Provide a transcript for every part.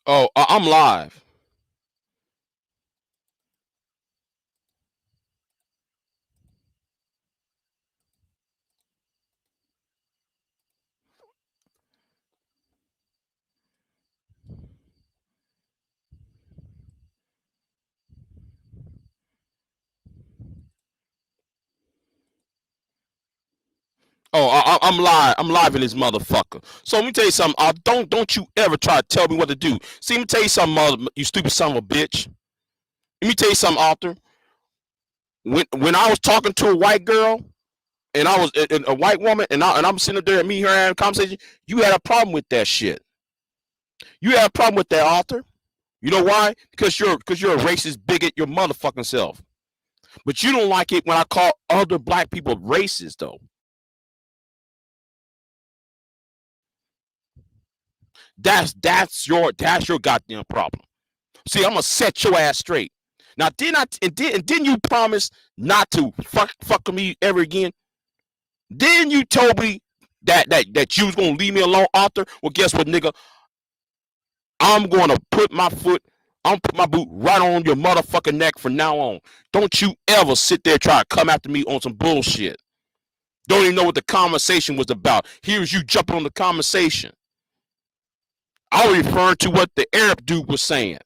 Oh, I'm live. Oh, I'm live. I'm live in this motherfucker. So let me tell you something. Don't you ever try to tell me what to do. See, let me tell you something, you stupid son of a bitch. Let me tell you something, Arthur. When I was talking to a white girl and I was a white woman and I'm sitting there and me her having a conversation, you had a problem with that shit. You had a problem with that, Arthur. You know why? Because you're a racist bigot, your motherfucking self. But you don't like it when I call other black people racist, though. That's your goddamn problem. See, I'm gonna set your ass straight. Now, didn't you promise not to fuck me ever again? Then you told me that you was gonna leave me alone, Arthur. Well, guess what, nigga? I'm gonna put my foot, I'm gonna put my boot right on your motherfucking neck from now on. Don't you ever sit there try to come after me on some bullshit. Don't even know what the conversation was about. Here's you jumping on the conversation. I was referring to what the Arab dude was saying.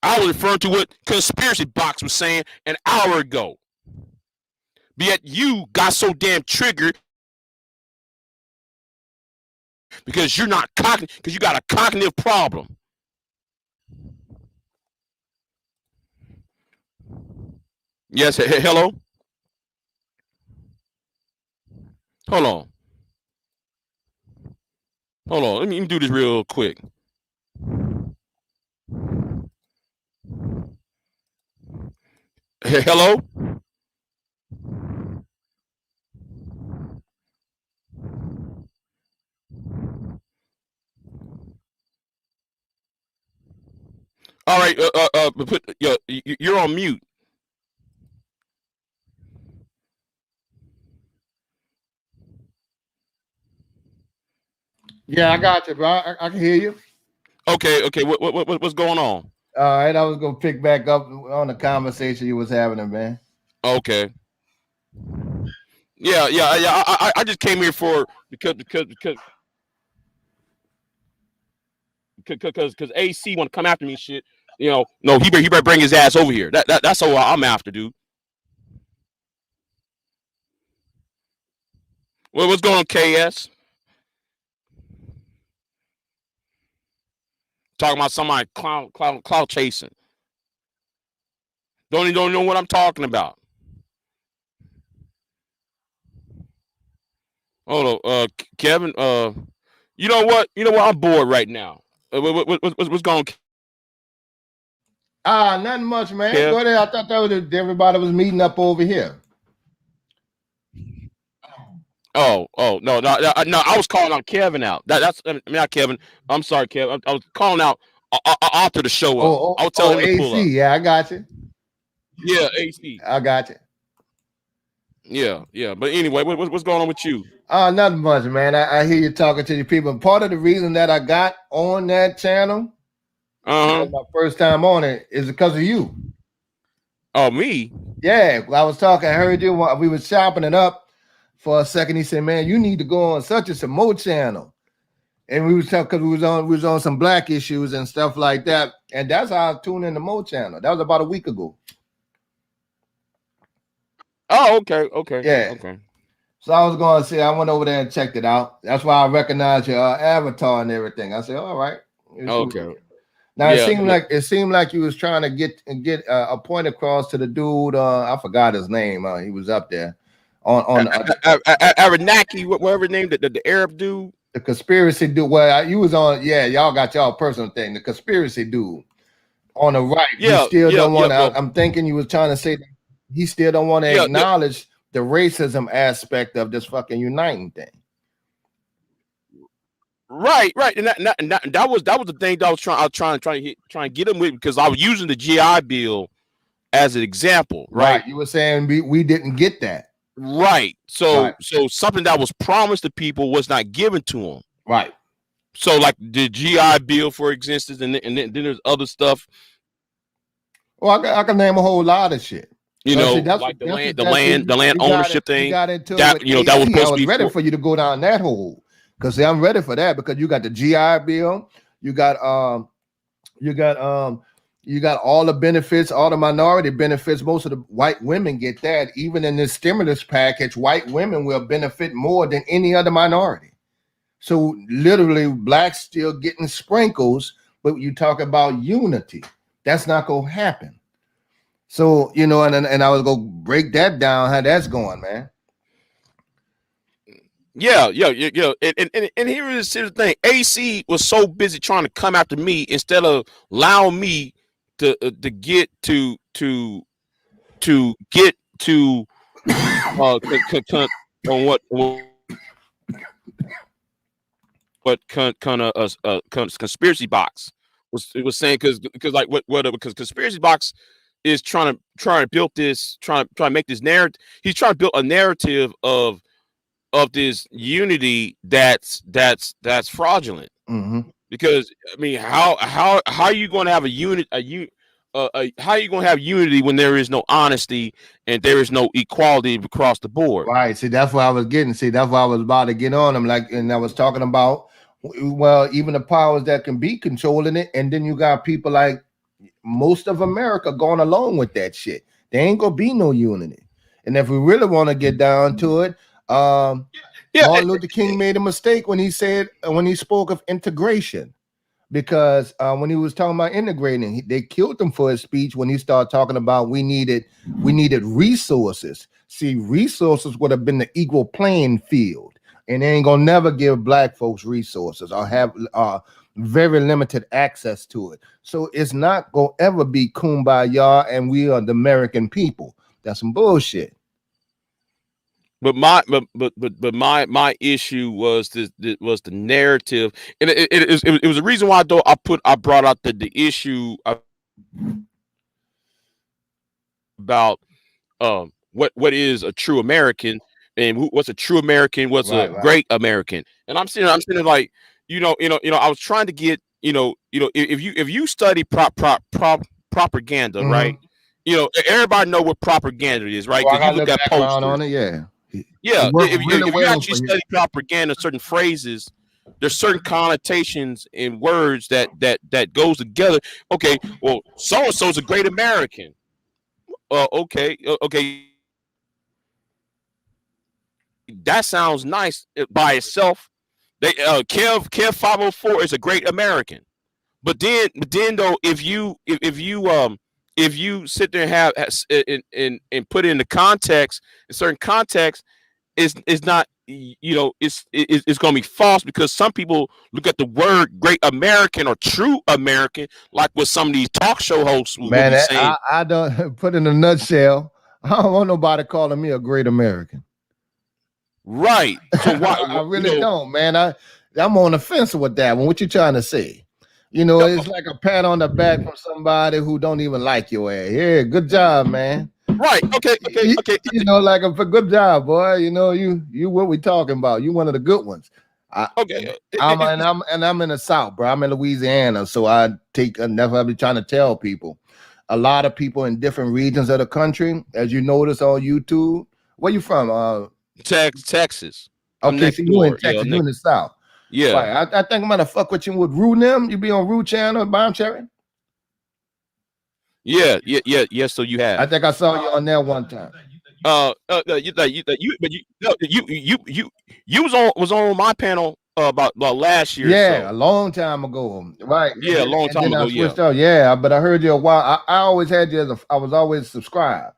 I was referring to what Conspiracy Box was saying an hour ago. But yet you got so damn triggered because you're not cognitive, because you got a cognitive problem. Yes, hello? Hold on. Hold on. Let me do this real quick. Hello? All right, you're on mute. Yeah, I got you, bro. I can hear you. Okay. What's going on? All right, I was gonna pick back up on the conversation you was having, man. Okay. Yeah. I just came here for because AC want to come after me, shit. No, he better bring his ass over here. That's all I'm after, dude. What's going on, KS? Talking about somebody cloud chasing. Don't know what I'm talking about. Hold on, Kevin. You know what? I'm bored right now. What's going on, Nothing much, man. Kev? Go there. I thought that was everybody was meeting up over here. Oh, no! I was calling out Kevin out. That's not Kevin. I'm sorry, Kevin. I was calling out Arthur to show up. I was telling him to pull up. AC. Yeah, I got you. Yeah, AC. I got you. Yeah. But anyway, what's going on with you? Nothing much, man. I hear you talking to the people. Part of the reason that I got on that channel, my first time on it, is because of you. Oh, me? Yeah, I was talking. I heard you. We were chopping it up for a second. He said, "Man, you need to go on such and some more channel." And we was talking because we was on some black issues and stuff like that. And that's how I tuned in the Mo channel. That was about a week ago. Oh, okay. Yeah. So I was going to say I went over there and checked it out. That's why I recognized your avatar and everything. I said, "All right." Okay. Now it seemed like you was trying to get a point across to the dude. I forgot his name. He was up there on Aranaki, whatever name the Arab dude. The conspiracy dude. Well, you was on. Yeah, y'all got y'all personal thing. The conspiracy dude on the right. Yeah, he still don't want to. well, I'm thinking you was trying to say that he still don't want to acknowledge the racism aspect of this fucking uniting thing. Right, and that was the thing that I was trying to get him with, because I was using the GI Bill as an example, right? You were saying we didn't get that. Right. So something that was promised to people was not given to them. Right. So like the GI Bill, for instance, and then there's other stuff. Well, I can name a whole lot of shit. You See, know, that's like that's what the that see, land ownership you thing. got into it That with that was AC. I supposed to was be ready for. for you to go down that hole because I'm ready for that because you got the GI Bill, you got you got you got all the benefits, all the minority benefits. Most of the white women get that. Even in this stimulus package, white women will benefit more than any other minority. So literally, blacks still getting sprinkles, but you talk about unity. That's not gonna happen. So and I was gonna break that down how that's going, man. Yeah. And here's the thing. AC was so busy trying to come after me instead of allowing me to get to get to on what kind of conspiracy box was saying because like what because conspiracy box is trying to build this trying to make this narrative. He's trying to build a narrative of this unity that's fraudulent. Mm-hmm. Because I mean, how are you going to have a unit how are you going to have unity when there is no honesty and there is no equality across the board? Right. See, that's what I was getting. See, that's what I was about to get on them. Like, and I was talking about, well, even the powers that can be controlling it, and then you got people like most of America going along with that shit. There ain't gonna be no unity. And if we really want to get down to it, Yeah, Martin Luther King made a mistake when he spoke of integration. Because when he was talking about integrating, they killed him for his speech when he started talking about we needed resources. See, resources would have been the equal playing field, and they ain't gonna never give black folks resources or have very limited access to it. So it's not gonna ever be kumbaya, and we are the American people. That's some bullshit. but my issue was was the narrative, and it was a reason why though I brought out the issue about what is a true American and what's a true American, what's a Right. great American. And I'm sitting like, I was trying to get, if you study propaganda, Mm-hmm. right? Everybody know what propaganda is, right? Oh, I Because you got a look little at background on posters. it. Yeah. Yeah, Work really if you well actually for you. study propaganda, certain phrases, there's certain connotations in words that goes together. Okay, well, so and so's a great American. Okay, that sounds nice by itself. They Kev 504 is a great American. But then though, if you sit there and have and put it in the context, in certain context, it's not, it's going to be false, because some people look at the word great American or true American like what some of these talk show hosts will Man, be saying. I don't put in a nutshell. I don't want nobody calling me a great American. Right. So why, I really don't, man. I'm on the fence with that one. What you trying to say? It's like a pat on the back from somebody who don't even like your ass. Yeah, good job, man. right. Okay. Like a good job, boy. You what we talking about? You one of the good ones. Okay. I'm in the South, bro. I'm in Louisiana, so I never be trying to tell people. A lot of people in different regions of the country, as you notice on YouTube. Where you from? Texas. I'm Okay, so next you in door. Texas, you in the South. Yeah. Right. I think I'm gonna fuck with you with Rue them. You be on Rue channel, Bomb Cherry. Yeah. So you have. I think I saw you on there one time. You was on my panel about last year. Yeah, So a long time ago. Right. yeah, a long time Then I ago. Yeah. switched out. Yeah, but I heard you a while. I always had you I was always subscribed.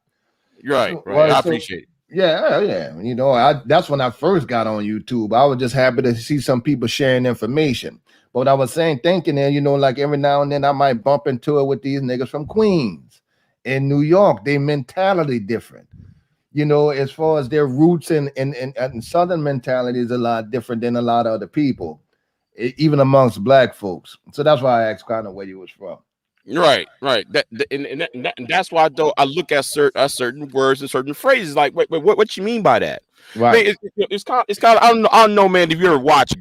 Right. So, Right. I so appreciate it. yeah. That's when I first got on YouTube. I was just happy to see some people sharing information. But what I was thinking there, like every now and then I might bump into it with these niggas from Queens in New York. Their mentality different. As far as their roots and Southern mentality is a lot different than a lot of other people, even amongst black folks. So that's why I asked kind of where you was from. Right. And that's why though I look at certain words and certain phrases. Like, wait, what you mean by that? Right. Man, it's kind of I don't know, man. If you ever watch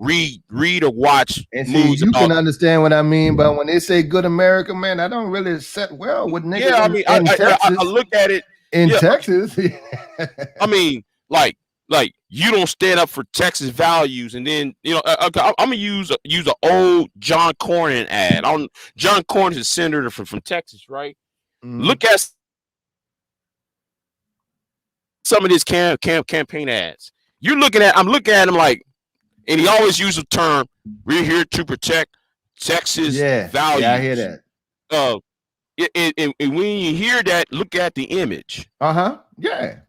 read or watch And see, movies you about. can understand what I mean, but when they say good America, man, I don't really set well with niggas Yeah, I mean, in Texas. I look at it. In Yeah, Texas, I mean, like you don't stand up for Texas values, and then I'm gonna use an old John Cornyn ad. John Cornyn is a senator from Texas, right? Look at some of his campaign ads. I'm looking at him like, and he always uses the term, "We're here to protect Texas values." Yeah, I hear that. And when you hear that, look at the image. Yeah.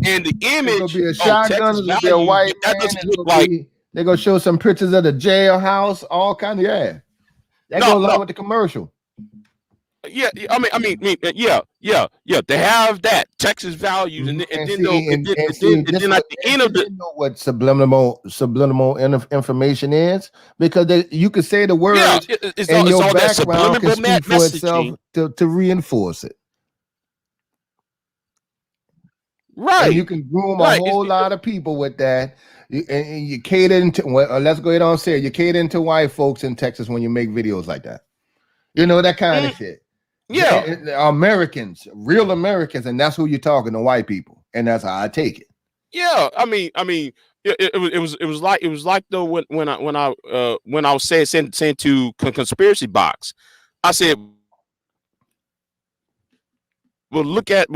And the image, it's gonna be a shotgun, it's gonna be a white that man, doesn't look like. They're gonna show some pictures of the jailhouse, all kind of That goes along with the commercial. Yeah, I mean, yeah. They have that Texas values, and then at the end of the. You know what subliminal information is, because you could say the words, and your background can speak for itself to reinforce it. Right. And you can groom a whole lot of people with that. And you cater into, let's go ahead and say it, you cater into white folks in Texas when you make videos like that. You know, that kind of shit. Yeah. Americans, real Americans, and that's who you're talking to, white people. And that's how I take it. Yeah. I mean, it was like though when I was saying to conspiracy box, I said, Well, look at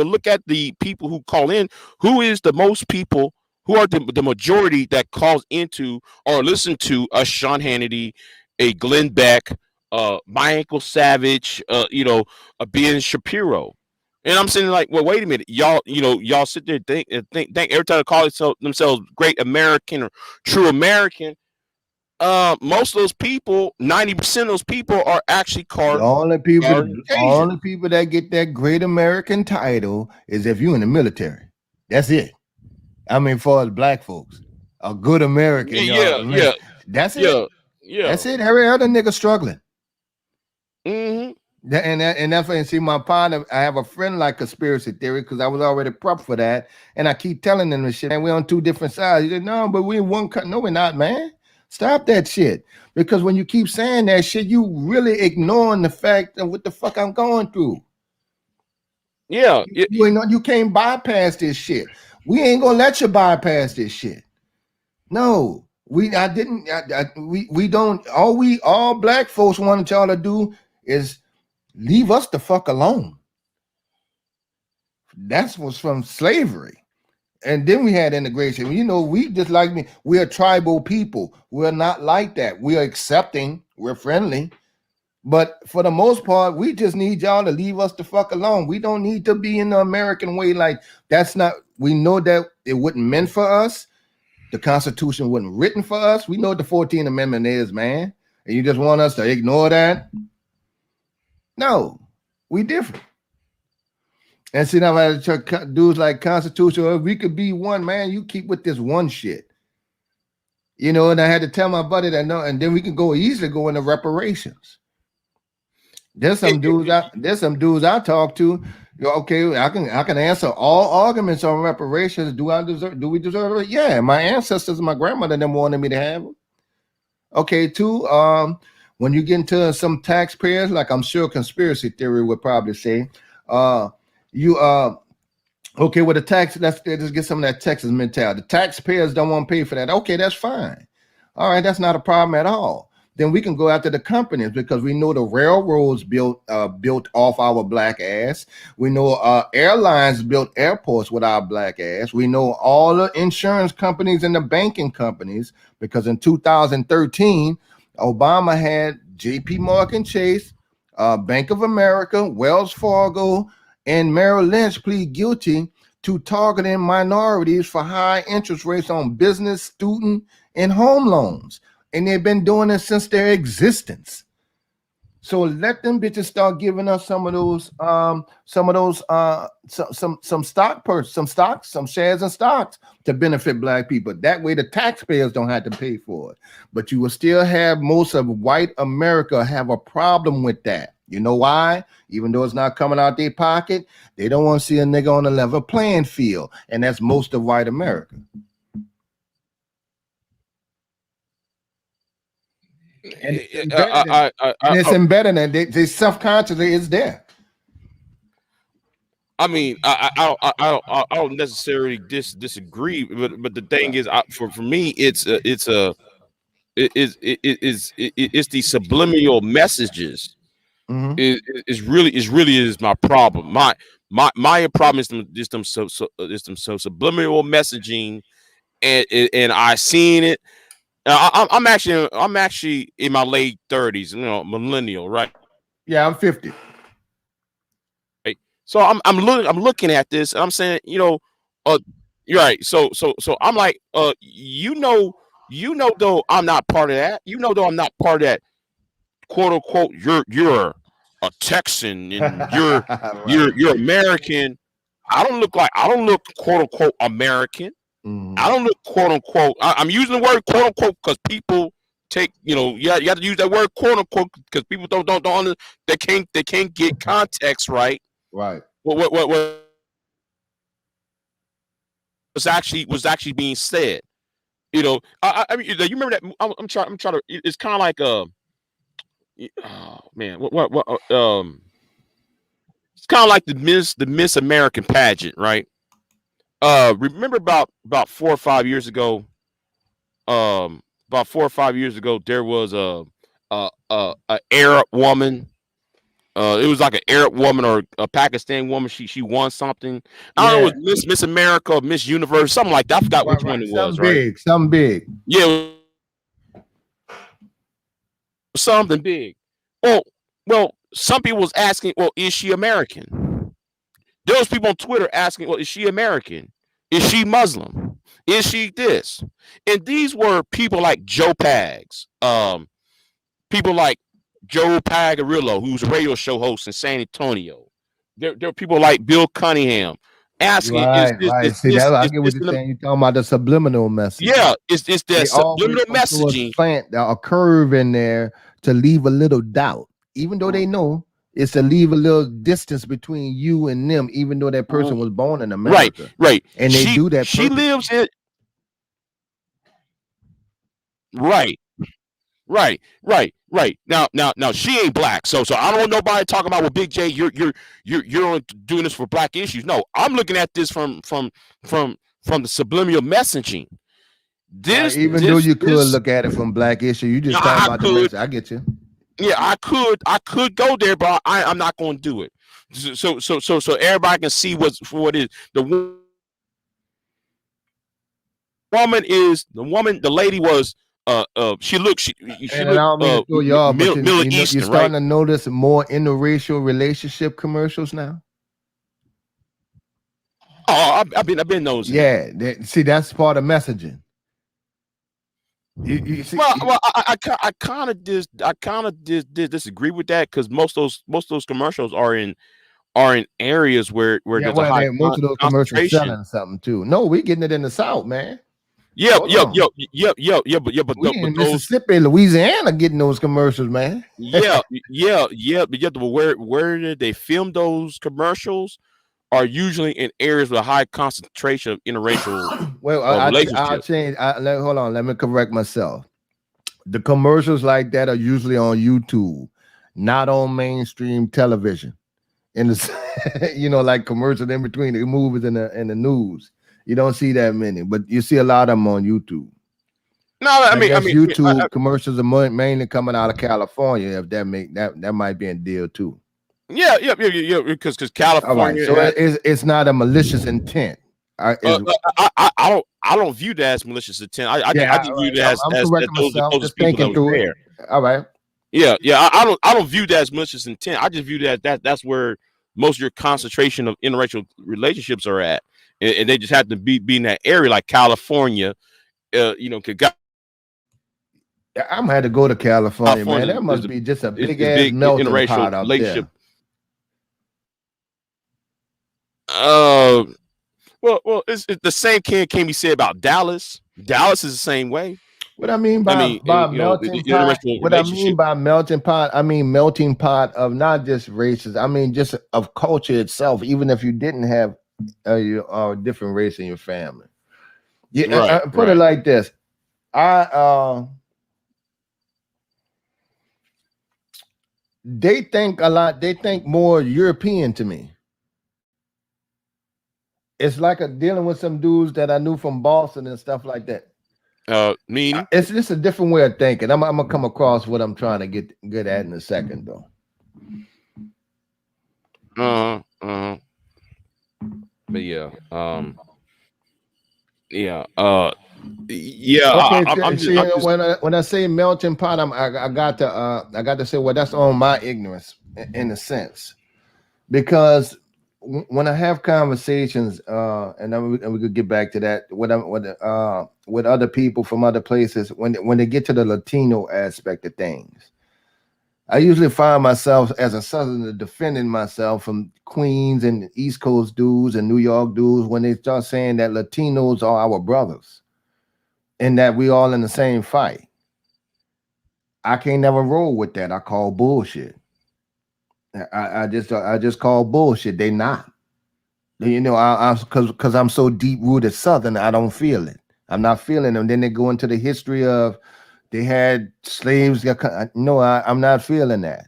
the people who call in. Who is the most people? Who are the majority that calls into or listen to a Sean Hannity, a Glenn Beck, my Uncle Savage, a Ben Shapiro? And I'm saying, like, well, wait a minute, y'all sit there and think every time they call themselves great American or true American. Most of those people, 90% of those people are actually the only people that get that great American title is if you're in the military. That's it. I mean, for us black folks, a good American. Yeah. That's it. Yeah. That's it. Every other nigga struggling. Mm-hmm. And that's why, see, my partner, I have a friend like conspiracy theory because I was already prepped for that. And I keep telling them this shit. And we're on two different sides. He said, no, but we're in one cut. No, we're not, man. Stop that shit. Because when you keep saying that shit, you really ignoring the fact of what the fuck I'm going through. Yeah. You can't bypass this shit. We ain't gonna let you bypass this shit. No, we don't. All black folks wanted y'all to do is leave us the fuck alone. That's what's from slavery. And then we had integration. We just like me. We're a tribal people. We're not like that. We are accepting. We're friendly. But for the most part, we just need y'all to leave us the fuck alone. We don't need to be in the American way. Like, that's not, we know that it wasn't meant for us. The Constitution wasn't written for us. We know what the 14th Amendment is, man. And you just want us to ignore that? No, we different. And see, now I dudes like Constitution, we could be one, man. You keep with this one shit. And I had to tell my buddy that no, and then we can easily go into reparations. There's some dudes I talk to. Okay, I can answer all arguments on reparations. Do we deserve it? Yeah, my ancestors, my grandmother, them wanted me to have them. Okay, two. When you get into some taxpayers, like I'm sure conspiracy theory would probably say, okay, with the tax, let's just get some of that Texas mentality. The taxpayers don't want to pay for that. Okay, that's fine. All right, that's not a problem at all. Then we can go after the companies because we know the railroads built off our black ass. We know airlines built airports with our black ass. We know all the insurance companies and the banking companies because in 2013, Obama had J.P. Morgan Chase, Bank of America, Wells Fargo, and Merrill Lynch plead guilty to targeting minorities for high interest rates on business, student, and home loans. And they've been doing it since their existence. So let them bitches start giving us some shares and stocks to benefit black people. That way the taxpayers don't have to pay for it. But you will still have most of white America have a problem with that. You know why? Even though it's not coming out their pocket, they don't want to see a nigga on a level playing field. And that's most of white America. And it's embedded and they self-consciously is there. I mean, I don't necessarily disagree, but the thing is, for me, it's the subliminal messages. Is really my problem. My problem is them subliminal messaging, and I seen it. I'm actually in my late 30s, millennial, right? Yeah, I'm 50. Right. So I'm looking at this, and I'm saying, you're right. So I'm like, though I'm not part of that. Though I'm not part of that, quote unquote, you're a Texan and you're right. you're American. I don't look quote unquote American. I don't look quote unquote. I'm using the word quote unquote because people take, you have to use that word quote unquote because people don't they can't get context right. Right. What was actually being said. I mean, you remember that? I'm trying to. It's kind of like oh man, it's kind of like the Miss American pageant, right? Remember about 4 or 5 years ago. About 4 or 5 years ago, there was a Arab woman. It was like an Arab woman or a Pakistan woman. She won something. I don't know. It was Miss America, or Miss Universe, something like that. I forgot which one it was. Right? Something big. Yeah, something big. Well, some people was asking, well, is she American? There was people on Twitter asking, well, is she American? Is she Muslim? Is she this? And these were people like Joe Pags, people like Joe Pagarillo, who's a radio show host in San Antonio. There are people like Bill Cunningham asking, I get what you're saying. You're talking about the subliminal message. Yeah, it's that subliminal messaging. Plant a curve in there to leave a little doubt, even though they know it's to leave a little distance between you and them, even though that person was born in America. Right. And they do that. She lives in. Right. Now she ain't black, so I don't want nobody talking about, well, Big J, you're doing this for black issues. No, I'm looking at this from the subliminal messaging. Though you could look at it from black issue, you just talk about the message. I get you. Yeah, I could go there, but I'm not going to do it. So everybody can see what it is. The lady was. She looked Middle Eastern, you're starting to notice more interracial relationship commercials now. Oh, I've been nosing. Yeah, see, that's part of messaging. You see, I kind of disagree with that, because most of those commercials are in areas where there's a high most of those commercials selling something too. No, we getting it in the South, man. Yeah, but we in Mississippi, Louisiana, getting those commercials, man. But where did they film those commercials? Are usually in areas with a high concentration of interracial relationships. I'll change. Hold on, let me correct myself. The commercials like that are usually on YouTube, not on mainstream television. In the, like commercials in between the movies and the news. You don't see that many, but you see a lot of them on YouTube. No, I mean YouTube commercials are mainly coming out of California. If that might be a deal too. Yeah, because California. Right. So it's not a malicious intent. I don't view that as malicious intent. I view that as those people that were there. All right. Yeah. I don't view that as malicious intent. I just view that's where most of your concentration of interracial relationships are at, and they just have to be in that area, like California. I'm gonna have to go to California, man. That must be just a big ass melting pot out there. Well, it's the same can be said about Dallas. Dallas is the same way. What I mean by melting pot, I mean melting pot of not just races. I mean just of culture itself. Even if you didn't have a different race in your family, put it like this. they think a lot. They think more European to me. It's like dealing with some dudes that I knew from Boston and stuff like that. Meaning? It's just a different way of thinking. I'm gonna come across what I'm trying to get good at in a second, though. But yeah, yeah, Okay, I'm see, I'm just, when I say melting pot, I got to say, well, that's on my ignorance in a sense, because when I have conversations, and we could get back to that with other people from other places, when they get to the Latino aspect of things, I usually find myself as a Southerner defending myself from Queens and East Coast dudes and New York dudes when they start saying that Latinos are our brothers and that we all in the same fight. I can't never roll with that. I call bullshit. I just call bullshit. They not. You know, I because I'm so deep rooted Southern, I don't feel it. I'm not feeling them. Then they go into the history of they had slaves. No, I'm not feeling that.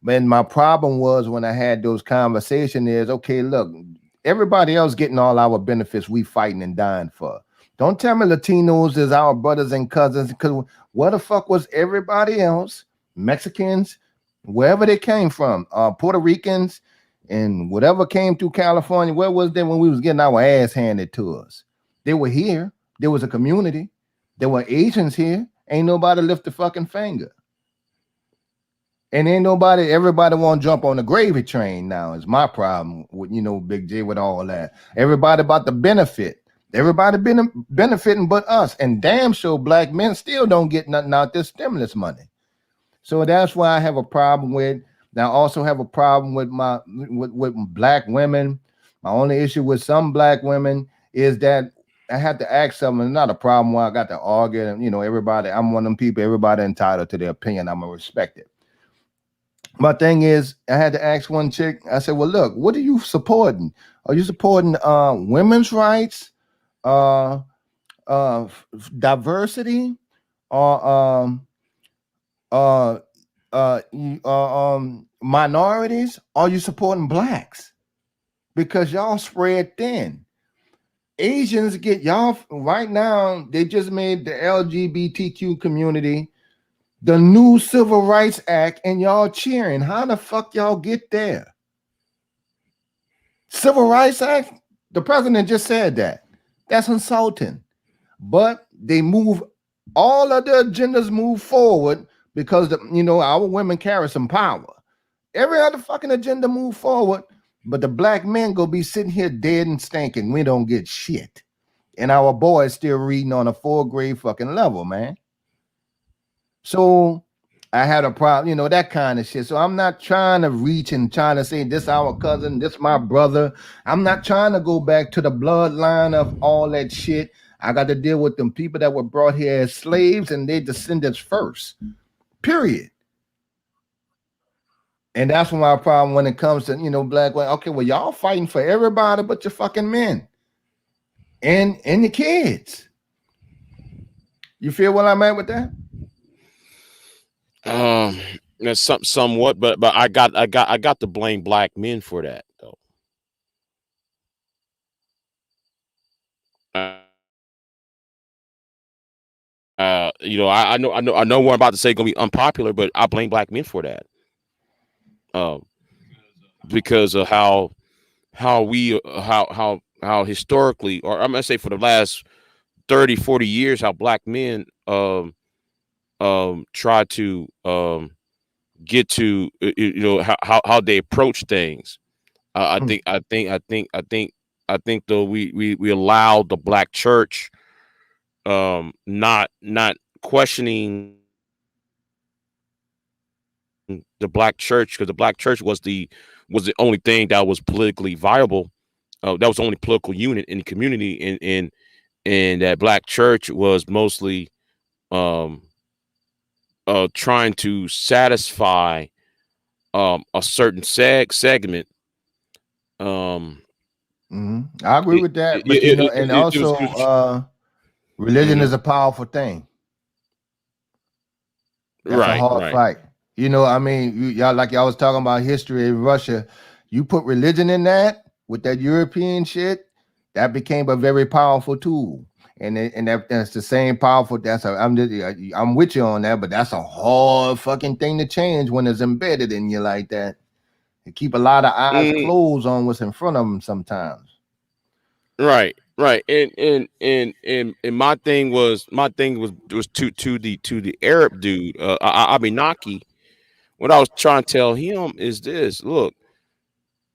But my problem was when I had those conversations is, okay, look, everybody else getting all our benefits we fighting and dying for. Don't tell me Latinos is our brothers and cousins, because where the fuck was everybody else? Mexicans, wherever they came from, Puerto Ricans, and whatever came through California, where was they when we was getting our ass handed to us? They were here. There was a community. There were Asians here. Ain't nobody lift a fucking finger. And ain't everybody want to jump on the gravy train now is my problem with, Big J with all that. Everybody about the benefit. Everybody been benefiting but us. And damn sure black men still don't get nothing out this stimulus money. So that's why I have a problem with. Now I also have a problem with with black women. My only issue with some black women is that I have to ask something. Not a problem where I got to argue. And, everybody, I'm one of them people, everybody entitled to their opinion. I'm going to respect it. My thing is, I had to ask one chick. I said, "Well, look, what are you supporting? Are you supporting women's rights, diversity, or minorities? Are you supporting blacks? Because y'all spread thin. Asians get y'all right now. They just made the LGBTQ community the new Civil Rights Act, and y'all cheering. How the fuck y'all get there? Civil Rights Act? The president just said that. That's insulting. But they move, all of the agendas move forward because, our women carry some power. Every other fucking agenda move forward, but the black men go be sitting here dead and stinking. We don't get shit. And our boys still reading on a 4th grade fucking level, man. So I had a problem, that kind of shit. So I'm not trying to reach and trying to say this our cousin, this my brother. I'm not trying to go back to the bloodline of all that shit. I got to deal with them people that were brought here as slaves and their descendants first. Period. And that's my problem when it comes to, black women. Okay, well, y'all fighting for everybody but your fucking men and your kids. You feel what I'm at with that? That's somewhat, but I got to blame black men for that though. I know what I'm about to say gonna be unpopular, but I blame black men for that. Because of how we how historically, or I'm gonna say for the last 30, 40 years, how black men try to get to how they approach things. I think though we allowed the black church not questioning the black church, because the black church was the only thing that was politically viable. That was the only political unit in the community, and that black church was mostly um trying to satisfy a certain segment. I agree with that, but and also religion mm-hmm. is a powerful thing. That's a hard fight. You know, I mean, y'all like y'all was talking about history in Russia. You put religion in that with that European shit, that became a very powerful tool. And that's the same powerful. I'm with you on that, but that's a hard fucking thing to change when it's embedded in you like that. They keep a lot of eyes Mm, closed on what's in front of them sometimes. right, right. And my thing was to the Arab dude, Abenaki. What I was trying to tell him is this: look,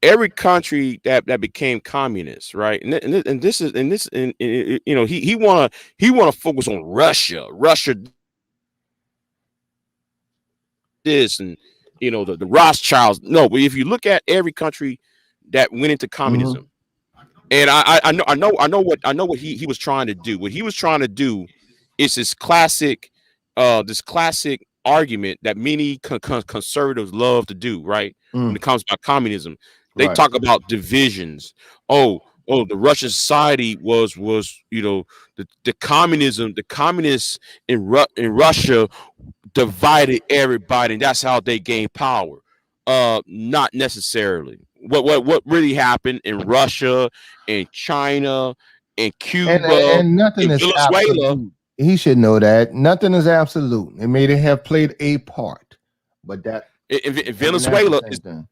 every country that became communist, right? And this is and this and you know he wanna focus on Russia this and the Rothschilds. No, but if you look at every country that went into Mm-hmm. communism, and I know what he was trying to do. What he was trying to do is this classic argument that many conservatives love to do, right? When Mm, it comes about communism, they right. talk about divisions. Oh, the Russian society was the communists in Russia divided everybody, and that's how they gained power. Not necessarily. What really happened in Russia, in China, in Cuba, And nothing in is Venezuela? absolute. He should know that nothing is absolute. It may have played a part, but that In and that's the Venezuela is same thing.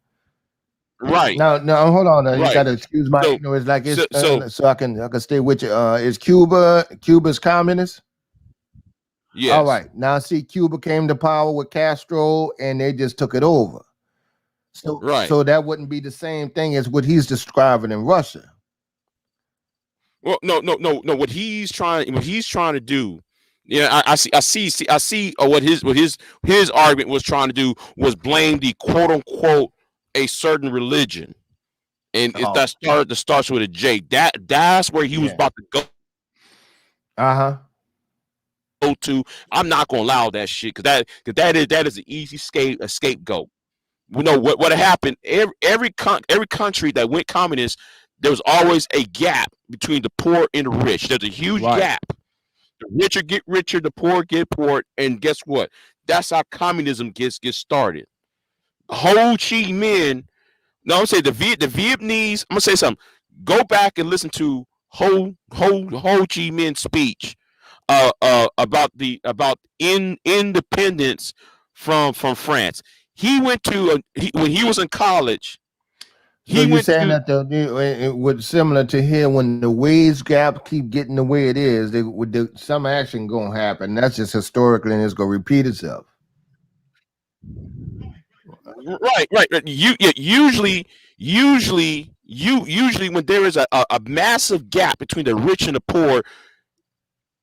right, No, no, hold on. You got right. to excuse my So, ignorance. Like it's so so I can stay with you. Is Cuba's communist? All yes, right. Now see, Cuba came to power with Castro, and they just took it over. right. So that wouldn't be the same thing as what he's describing in Russia. Well, no. What he's trying to do. Yeah, I see. What his argument was trying to do was blame the quote unquote a certain religion, and it Oh, that starts with a J. That's where he was yeah. about to go Uh-huh. to. I'm not gonna allow that shit because that is an easy scapegoat. We know what happened. Every country that went communist, there was always a gap between the poor and the rich. There's a huge Right. gap. The richer get richer, the poor get poor, and guess what? That's how communism gets started. Ho Chi Minh. No, I'm saying the Vietnamese. I'm gonna say something. Go back and listen to Ho Chi Minh speech about independence from France. He went to when he was in college. So He you're went saying to that it was similar to here when the wage gap keep getting the way it is, some action gonna happen. That's just historically, and it's gonna repeat itself. right. Usually when there is a massive gap between the rich and the poor,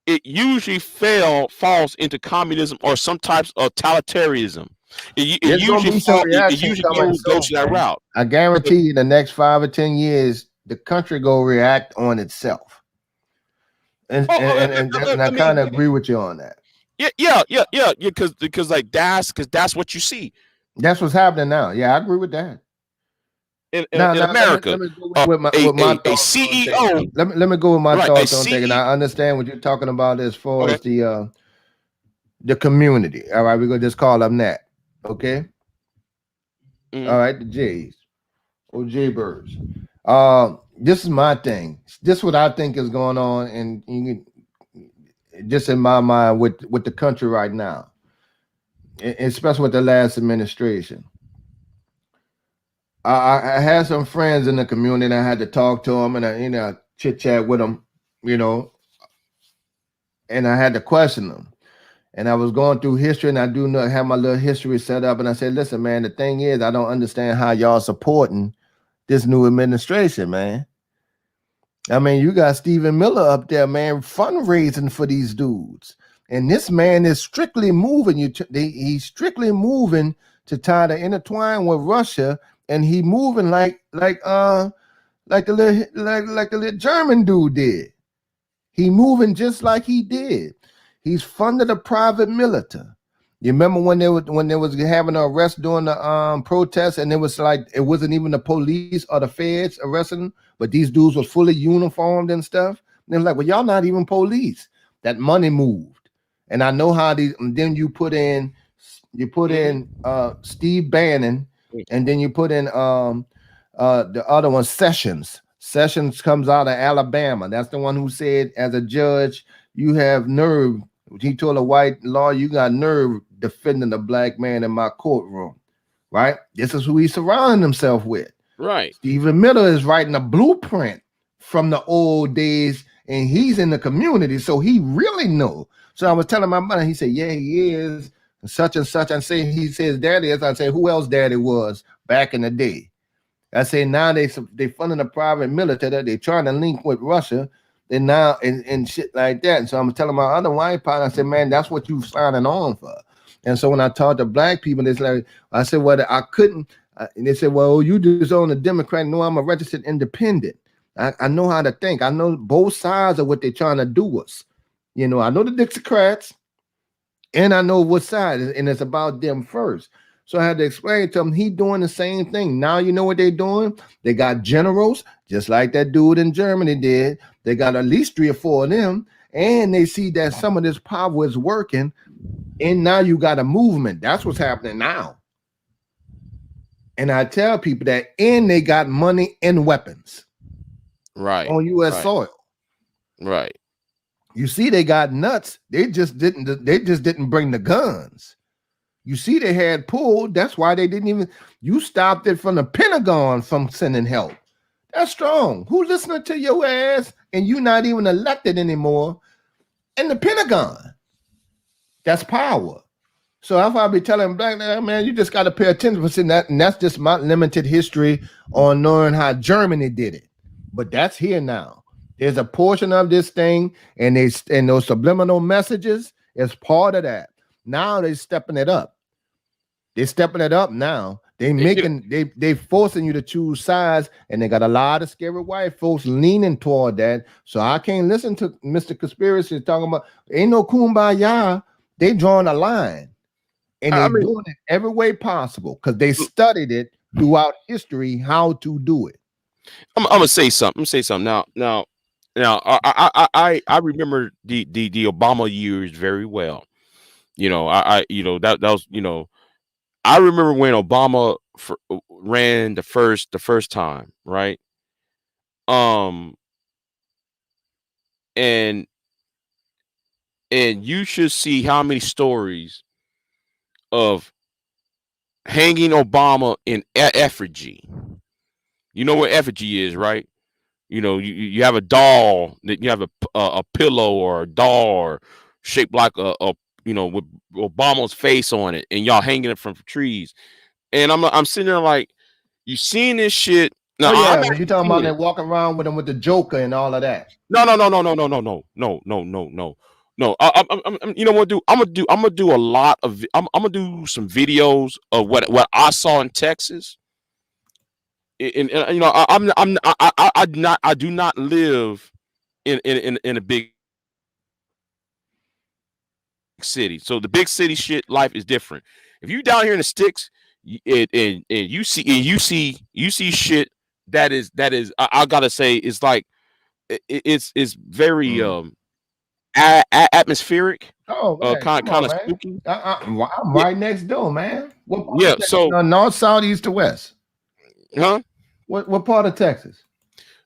it usually falls into communism or some types of totalitarianism. It There's gonna usually be some fall. It reaction usually coming goes soon, to that man. route. I So, guarantee you, the next 5 or 10 years, the country gonna react on itself. And oh, and and, and, and I I mean, kind of agree with you on that. yeah. Because that's what you see That's what's happening now. Yeah, I agree with that. Now, in let America. me go with my A thoughts on things. CEO, Let me go with my right? A thoughts on things. And CEO. I understand what you're talking about as far Okay. as the community. All right, we're gonna just call them that. Okay. Mhm. All right, the J's or Jaybirds. This is my thing. This is what I think is going on, and just in my mind with the country right now, especially with the last administration. I had some friends in the community, and I had to talk to them, and I chit chat with them, you know, and I had to question them. And I was going through history, and I do not have my little history set up. And I said, "Listen, man, the thing is, I don't understand how y'all supporting this new administration, man. I mean, you got Stephen Miller up there, man, fundraising for these dudes, and this man is strictly moving he's strictly moving to try to intertwine with Russia, and he moving like the little German dude did. He moving just like he did. He's funded a private military. You remember when they was having an arrest during the protest, and it was like it wasn't even the police or the feds arresting them, but these dudes was fully uniformed and stuff. And they're like, well, y'all not even police. That money moved, and I know how these. And then you put in You put in Steve Bannon, and then you put in the other one, Sessions. Sessions comes out of Alabama. That's the one who said, as a judge, you have nerve. He told a white lawyer, you got nerve defending a black man in my courtroom. Right? This is who he surrounded himself with. Right. Stephen Miller is writing a blueprint from the old days, and he's in the community, so he really knows. So I was telling my mother, he said, yeah, he is, such and such. I say, he says daddy is. I say, who else daddy was back in the day? I say, now they funding the private military. They're trying to link with Russia. And now and shit like that. And so I'm telling my other white partner, I said, man, that's what you signing on for. And so when I talk to black people, it's like, I said, well, I couldn't. And they said, well, you just own a Democrat. No, I'm a registered independent. I know how to think. I know both sides of what they're trying to do us. You know, I know the Dixiecrats, and I know what side, and it's about them first. So I had to explain to them, he doing the same thing. Now you know what they're doing? They got generals, just like that dude in Germany did. They got at least 3 or 4 of them, and they see that some of this power is working, and now you got a movement. That's what's happening now. And I tell people that, and they got money and weapons. Right. On U.S. soil. Right. You see, they got nuts. They just didn't bring the guns. You see, they had pulled. That's why they didn't even. You stopped it from the Pentagon from sending help. That's strong. Who's listening to your ass? And you're not even elected anymore. In the Pentagon. That's power. So if I be telling black man, you just got to pay attention to that, and that's just my limited history on knowing how Germany did it. But that's here now. There's a portion of this thing, and those subliminal messages is part of that. Now they're stepping it up. They're stepping it up now. They forcing you to choose sides, and they got a lot of scary white folks leaning toward that. So I can't listen to Mr. Conspiracy talking about ain't no kumbaya. They drawing a line. And they're doing it every way possible because they studied it throughout history how to do it. I'm gonna say something. Now, I remember the Obama years very well. You know, that was, I remember when Obama ran the first time, right? And you should see how many stories of hanging Obama in effigy. You know what effigy is, right? You know, you have a doll that you have a pillow or a doll or shaped like a with Obama's face on it, and y'all hanging it from trees. And I'm sitting there like, you seen this shit? Now, you talking about that walking around with them with the Joker and all of that? No. You know what, dude? I'm gonna do a lot of. I'm gonna do some videos of what I saw in Texas. And I do not live in a big city. So the big city shit life is different. If you down here in the sticks, and you see shit that is I gotta say it's like it's very atmospheric. Oh, kind of spooky. I'm right next door, man. What part of Texas? So north, south, east, or west? Huh? What part of Texas?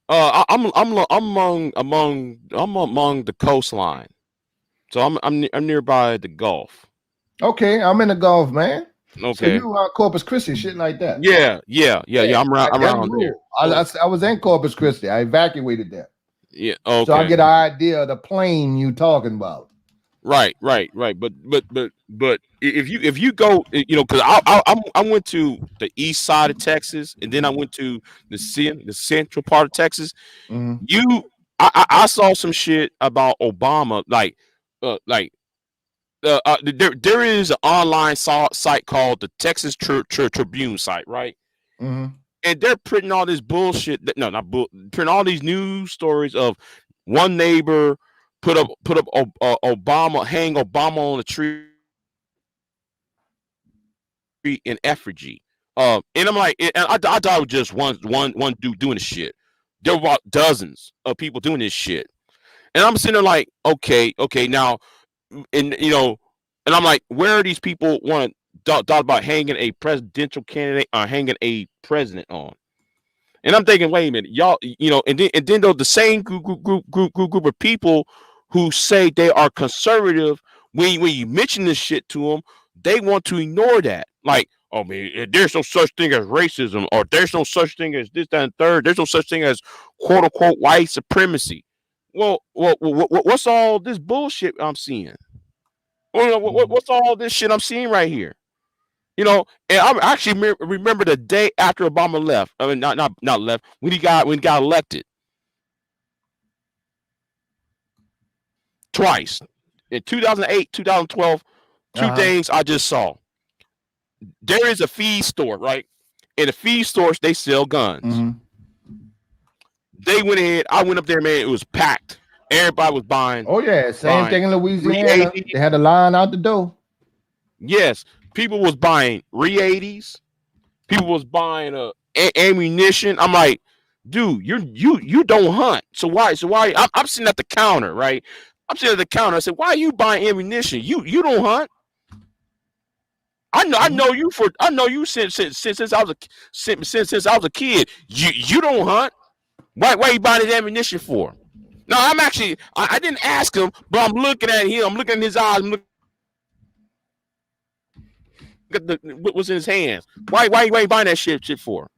I'm among the coastline. So I'm nearby the Gulf. Okay, I'm in the Gulf, man. Okay. So you are Corpus Christi, shit like that. Yeah. I'm around there. I was in Corpus Christi. I evacuated there. Yeah. Okay. So I get an idea of the plane you talking about. Right. But if you go, because I went to the east side of Texas, and then I went to the central part of Texas. Mm-hmm. I saw some shit about Obama, there is an online site called the Texas Tribune site, right? Mm-hmm. And they're printing all this bullshit. Printing all these news stories of one neighbor put up Obama, hang Obama on a tree in effigy. And I'm like, and I thought it was just one dude doing this shit. There were about dozens of people doing this shit, and I'm sitting there like, okay, now, and And I'm like, where are these people want to thought about hanging a presidential candidate or hanging a president on? And I'm thinking, wait a minute, y'all, and then though the same group of people who say they are conservative, when you mention this shit to them, they want to ignore that. Like, oh man, there's no such thing as racism, or there's no such thing as this, that, and third. There's no such thing as quote unquote white supremacy. What's all this bullshit I'm seeing? What's all this shit I'm seeing right here? And I actually remember the day after Obama left. I mean, not left, when he got elected twice in 2008, 2012. Two things I just saw. There is a feed store, right? In the feed stores, they sell guns. They went ahead. I went up there, man. It was packed. Everybody was buying. Oh yeah, same thing in Louisiana. They had a line out the door. Yes, people was buying .380s. People was buying ammunition. I'm like, dude, you don't hunt. So why? I'm sitting at the counter, right? I'm sitting at the counter. I said, why are you buying ammunition? You don't hunt. I know you since I was a kid. You don't hunt. Why are you buying this ammunition for? No, I didn't ask him, but I'm looking at him. I'm looking in his eyes. I'm looking at what was in his hands. Why are you buying that shit for?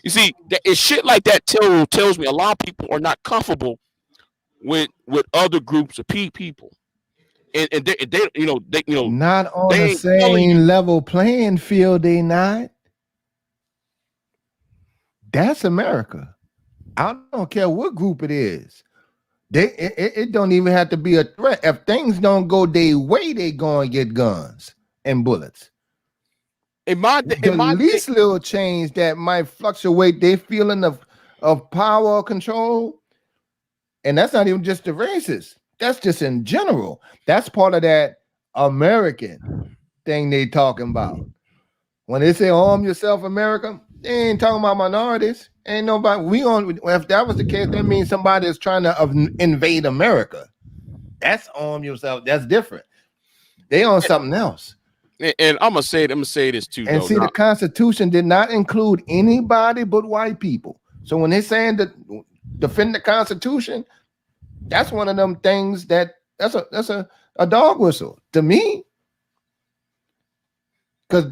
You see, it's shit like that tells me a lot of people are not comfortable with other groups of people, and they not on the same level playing field. They not. That's America. I don't care what group it is. It don't even have to be a threat. If things don't go their way, they gonna get guns and bullets. The least little change that might fluctuate their feeling of power or control, and that's not even just the racists. That's just in general. That's part of that American thing they talking about. When they say arm yourself, America, they ain't talking about minorities. Ain't nobody. If that was the case, that means somebody is trying to invade America. That's arm yourself. That's different. They on something else. And I'm gonna say this too. And the Constitution did not include anybody but white people. So when they're saying that defend the Constitution, that's one of them things that's a dog whistle to me. Because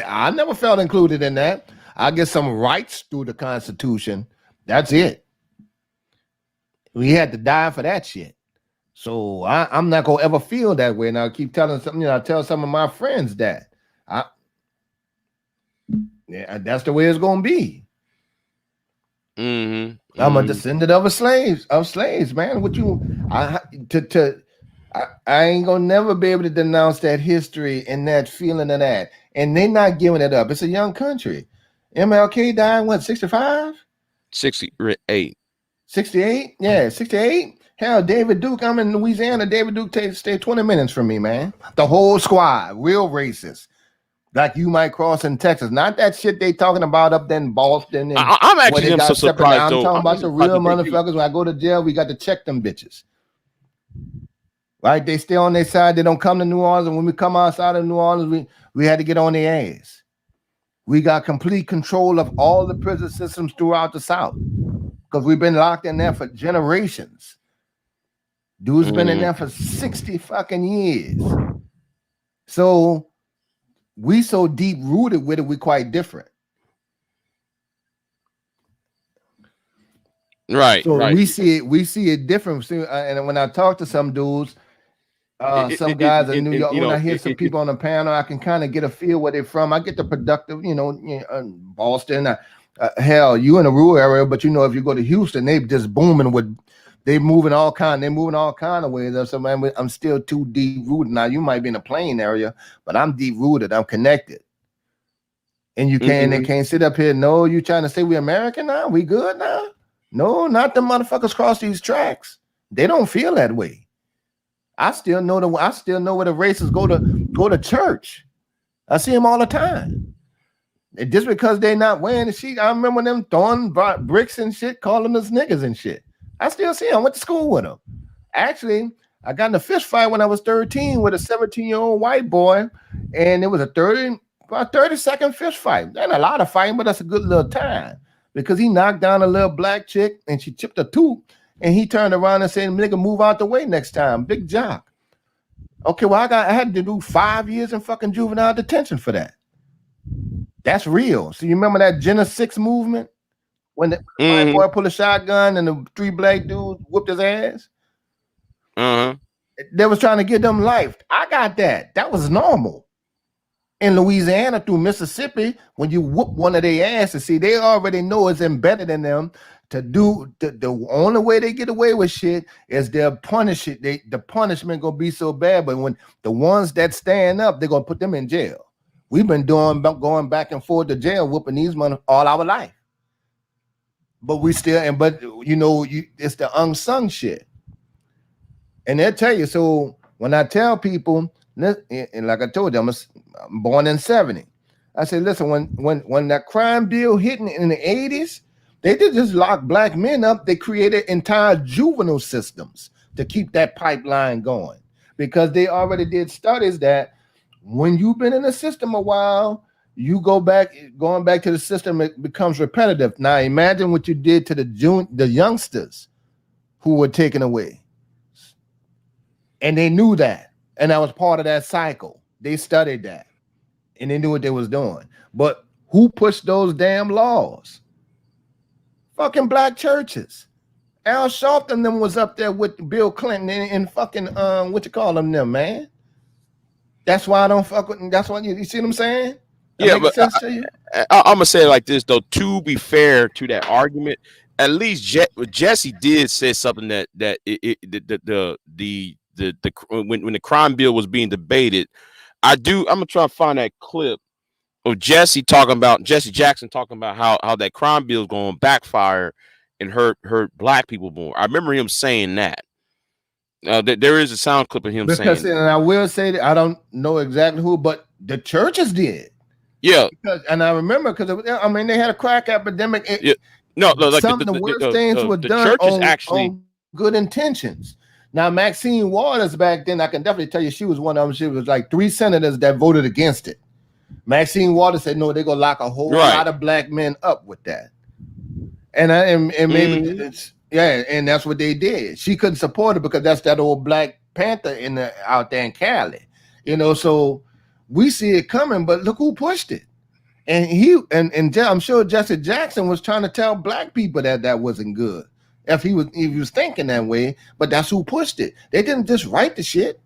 I never felt included in that. I get some rights through the Constitution. That's it. We had to die for that shit. So I'm not gonna ever feel that way. And I keep telling something. I tell some of my friends that that's the way it's gonna be. I'm a descendant of slaves, man. I ain't gonna never be able to denounce that history and that feeling of that. And they're not giving it up. It's a young country. MLK died what, 65? 68. 68? Yeah, 68. Hell, David Duke, I'm in Louisiana. David Duke stayed 20 minutes from me, man. The whole squad, real racist. Like you might cross in Texas. Not that shit they talking about up there in Boston. And I'm actually so surprised. I'm talking about the real motherfuckers. When I go to jail, we got to check them bitches. Right? They stay on their side. They don't come to New Orleans. And when we come outside of New Orleans, we had to get on their ass. We got complete control of all the prison systems throughout the South because we've been locked in there for generations. Dude's been in there for 60 fucking years. So we so deep rooted with it, we're quite different. Right. So right. we see it different. And when I talk to some dudes, some guys in New York, when I hear some people on the panel, I can kind of get a feel where they're from. I get the productive, Boston. Hell, you in a rural area, but if you go to Houston, they just booming with. They're moving all kind of ways. So man, I'm still too deep rooted. Now you might be in a plain area, but I'm deep rooted. I'm connected. And you can't sit up here. No, you trying to say we American now? We good now? No, not the motherfuckers cross these tracks. They don't feel that way. I still know where the racists go to church. I see them all the time. And just because they're not wearing the sheet, I remember them throwing bricks and shit, calling us niggas and shit. I still see them. I went to school with them. Actually, I got in a fist fight when I was 13 with a 17-year-old white boy, and it was about 30-second fist fight. Not a lot of fighting, but that's a good little time because he knocked down a little black chick and she chipped a tooth, and he turned around and said, "Nigga, move out the way next time, big jock." Okay, well, I had to do 5 years in fucking juvenile detention for that. That's real. So you remember that Jenna 6 movement when the white boy pulled a shotgun and the 3 black dudes whooped his ass? They was trying to get them life. I got that. That was normal. In Louisiana through Mississippi, when you whoop one of their asses, see, they already know it's embedded in them to do the only way they get away with shit is they'll punish it. The punishment gonna be so bad, but when the ones that stand up, they're gonna put them in jail. We've been going back and forth to jail, whooping these men all our life. But we still, it's the unsung shit. And they'll tell you, so when I tell people, and like I told you, I'm born in 70. I said, listen, when that crime bill hit in the 80s, they didn't just lock black men up. They created entire juvenile systems to keep that pipeline going because they already did studies that when you've been in the system a while, you going back to the system, it becomes repetitive. Now imagine what you did to the youngsters who were taken away. And they knew that. And that was part of that cycle. They studied that. And they knew what they was doing. But who pushed those damn laws? Fucking black churches. Al Sharpton them was up there with Bill Clinton and fucking what you call them, man? That's why I don't fuck with them. That's why you see what I'm saying? Yeah, but I'm gonna say it like this though. To be fair to that argument, at least Jesse did say something that when the crime bill was being debated, I'm gonna try to find that clip of Jesse Jackson talking about how that crime bill is going to backfire and hurt black people more. I remember him saying that. There is a sound clip of him saying that. And I will say that I don't know exactly who, but the churches did. Yeah, and I remember because they had a crack epidemic. No, like some of the worst things were done on good intentions. Now, Maxine Waters back then, I can definitely tell you she was one of them. She was like 3 senators that voted against it. Maxine Waters said, no, they're going to lock a whole lot of black men up with that. And maybe and that's what they did. She couldn't support it because that's that old Black Panther out there in Cali. So we see it coming, but look who pushed it. And I'm sure Jesse Jackson was trying to tell black people that wasn't good. If he was thinking that way, but that's who pushed it. They didn't just write the shit.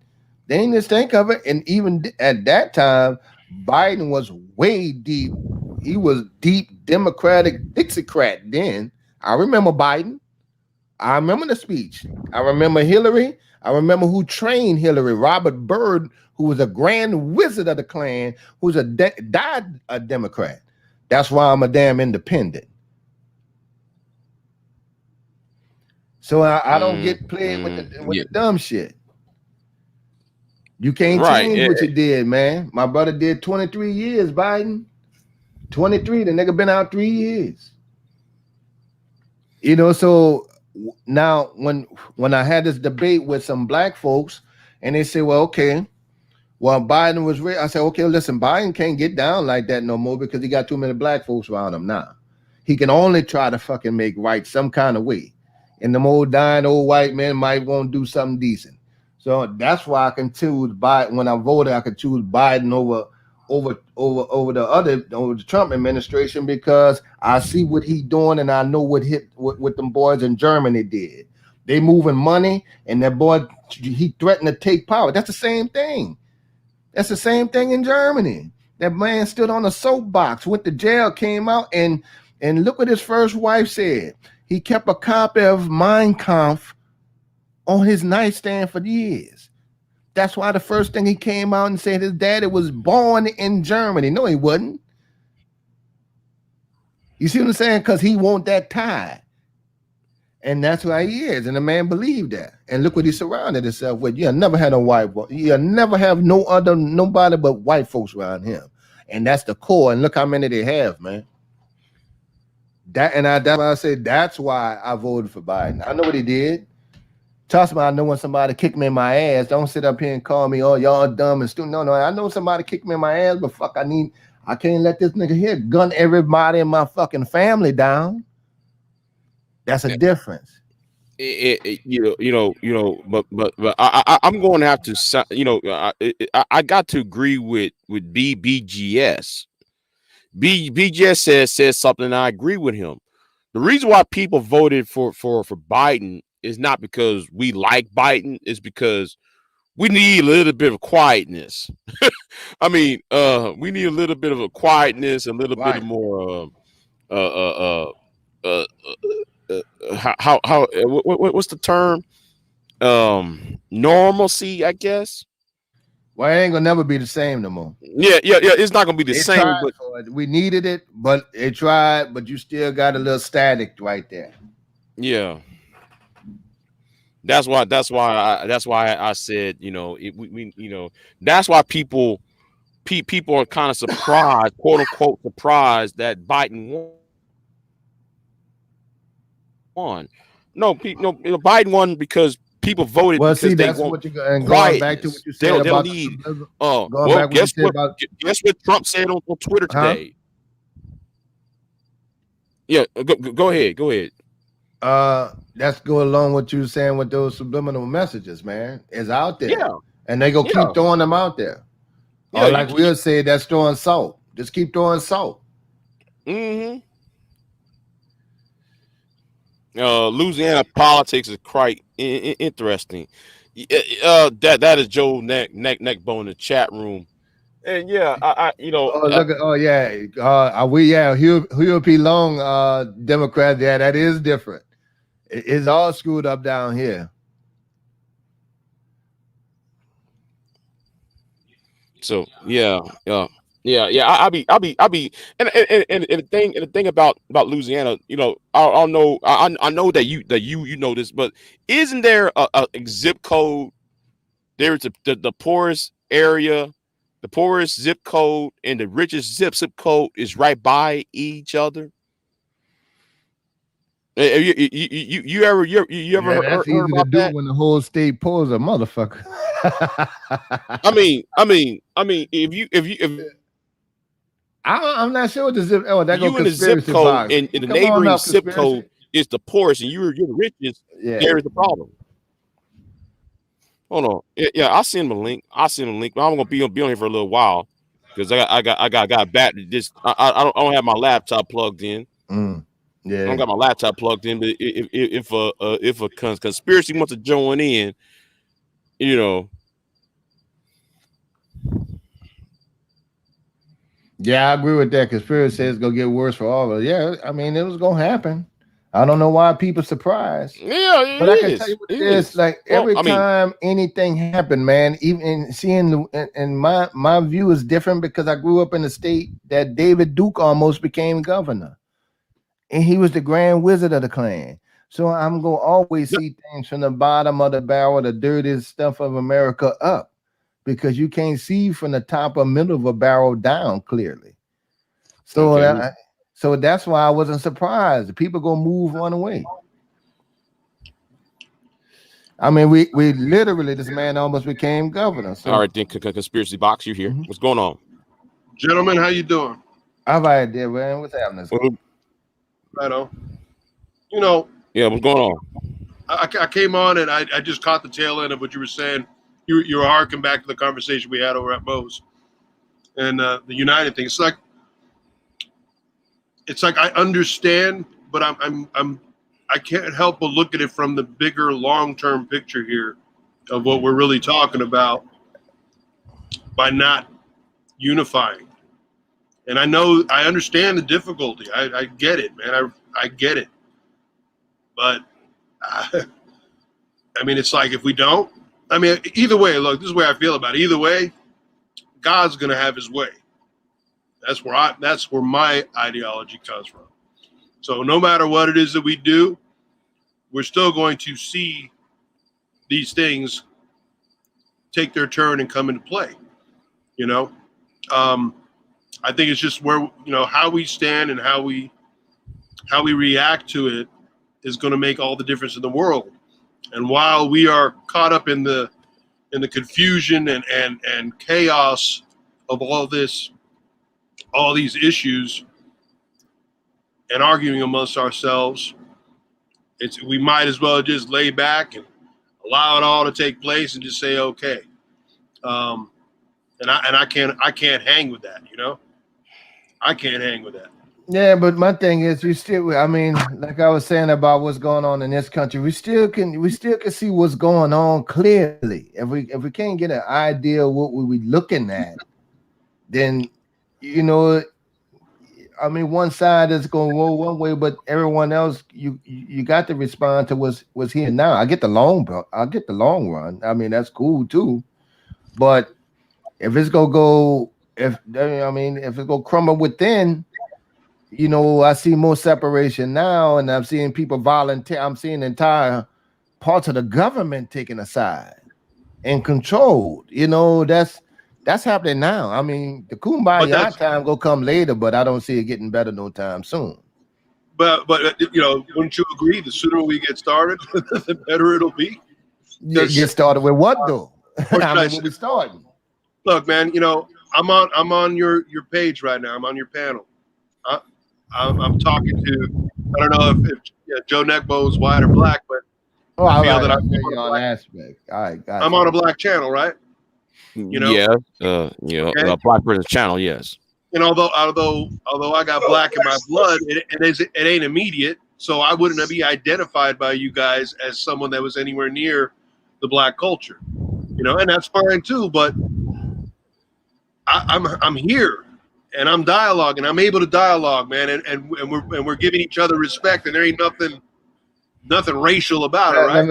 They didn't just think of it. And even at that time, Biden was way deep. He was deep Democratic Dixiecrat then. I remember Biden. I remember the speech. I remember Hillary. I remember who trained Hillary, Robert Byrd, who was a grand wizard of the Klan, who's died a Democrat. That's why I'm a damn independent. So I don't get played with the dumb shit. You can't change what you did, man. My brother did 23 years, Biden. 23, the nigga been out 3 years. So now when I had this debate with some black folks, and they say, well, okay, Biden was I said, okay, listen, Biden can't get down like that no more because he got too many black folks around him now. He can only try to fucking make right some kind of way. And them old dying old white men might want to do something decent. So that's why I can choose Biden. When I voted, I could choose Biden over the Trump administration because I see what he's doing and I know what them boys in Germany did. They moving money and that boy, he threatened to take power. That's the same thing. That's the same thing in Germany. That man stood on a soapbox, went to jail, came out, and look what his first wife said. He kept a copy of Mein Kampf on his nightstand for years. That's why the first thing he came out and said his daddy was born in Germany. No, he wasn't. You see what I'm saying? Because he want that tie. And that's why he is. And the man believed that. And look what he surrounded himself with. You'll never have no white boy. You'll never have nobody but white folks around him. And that's the core. And look how many they have, man. That's why I say that's why I voted for Biden. I know what he did. Trust me, I know when somebody kick me in my ass. Don't sit up here and call me, oh, y'all dumb and stupid. No, I know somebody kick me in my ass, but fuck, I can't let this nigga here gun everybody in my fucking family down. That's a difference. But I'm going to have to, I got to agree with BGS. BGS says something, and I agree with him. The reason why people voted for Biden is not because we like Biden, it's because we need a little bit of quietness. I mean, we need a little bit of a quietness, a little bit of Right. more what's the term? Normalcy, I guess. Well, it ain't gonna never be the same no more. Yeah. It's not gonna be the They same, tried but for it. We needed it, but they tried, but you still got a little static right there. yeah. That's why I said, that's why people are kind of surprised, quote unquote surprised, that Biden won. No, Biden won because people voted Well, see, because they that's want what you got. And going back to what quietness. you They said don't about need. going Well, back what you guess said what? about Guess what Trump said on Twitter huh? today? Yeah, go ahead. Go ahead. That's go along with you saying with those subliminal messages, man, is out there. Yeah, And they go yeah, keep throwing them out there. yeah. Or like we'll say, that's throwing salt. Just keep throwing salt. Mm-hmm. Louisiana politics is quite interesting. That is Joe Neckbone in the chat room, and yeah, Oh, look at Huey P. Long, Democrat. Yeah, that is different. It's all screwed up down here. So yeah. I'll be, and the thing about Louisiana, I'll know, I know that you know this, but isn't there a zip code? There's the poorest area, the poorest zip code, and the richest zip code is right by each other. You ever Yeah, heard that's easy to about do that? when the whole state pulls a motherfucker. If I'm not sure what the zip. Oh, that go you in the zip conspiracy code box. and the Come on neighboring up, zip conspiracy. code is the poorest and you're the richest, Yeah. there is a problem. Hold on. Yeah, I'll send him a link. But I'm gonna be on here for a little while because I got back this. I don't have my laptop plugged in. I don't Yeah. got my laptop plugged in. But if a conspiracy wants to join in, you know. Yeah, I agree with that. Conspiracy says it's gonna get worse for all of us. Yeah, I mean it was gonna happen. I don't know why people surprised. Yeah, But I can tell you what It it is. is. Like Well, every I mean, time anything happened, man, even seeing and my view is different because I grew up in a state that David Duke almost became governor, and he was the grand wizard of the clan. So I'm gonna always see things from the bottom of the barrel, the dirtiest stuff of America up, because you can't see from the top or middle of a barrel down clearly. So okay. so that's why I wasn't surprised. People gonna move one away. I mean, we literally, this man almost became governor. So All right, then conspiracy box, you here? What's going on? Gentlemen, how you doing? all right, there, man. What's happening? Right on. You know, Yeah, what's going on? I came on and I just caught the tail end of what you were saying. You were harking back to the conversation we had over at Moe's and the United thing. It's like I understand, but I can't help but look at it from the bigger long term picture here of what we're really talking about by not unifying. And I understand the difficulty. I get it, man. I get it. But I mean, it's like if we don't, I mean, either way, look, this is the way I feel about it. Either way, God's going to have his way. That's where my ideology comes from. So no matter what it is that we do, we're still going to see these things take their turn and come into play. You know, I think it's just where, how we stand and how we react to it is going to make all the difference in the world. And while we are caught up in the confusion and chaos of all this, all these issues, and arguing amongst ourselves, we might as well just lay back and allow it all to take place and just say okay. And I can't hang with that, you know. I can't hang with that. Yeah, but my thing is, we still. I mean, like I was saying about what's going on in this country, we still can see what's going on clearly. If we can't get an idea of what we looking at, then you know, I mean, one side is going to roll one way, but everyone else, you got to respond to what's here now. I get the long run. I mean, that's cool too, but if it's gonna go, if it's gonna crumble within. You know, I see more separation now, and I'm seeing people volunteer. I'm seeing entire parts of the government taking a side and controlled. You know, that's happening now. I mean, the kumbaya time will come later, but I don't see it getting better no time soon. But you know, wouldn't you agree? The sooner we get started, the better it'll be. Get started with what though? I mean, when we starting? Look, man, you know, I'm on your page right now. I'm on your panel. I'm talking to, I don't know if Joe Neckbo is white or black, but I feel that I'm on an aspect. All right, gotcha. I'm on a black channel, right? You know, okay. Black person's channel, yes. And although I got black in my blood, it ain't immediate, so I wouldn't be identified by you guys as someone that was anywhere near the black culture, you know, and that's fine too. But I'm here. And I'm dialoguing. I'm able to dialogue, man, and we're giving each other respect, and there ain't nothing racial about it, right? Let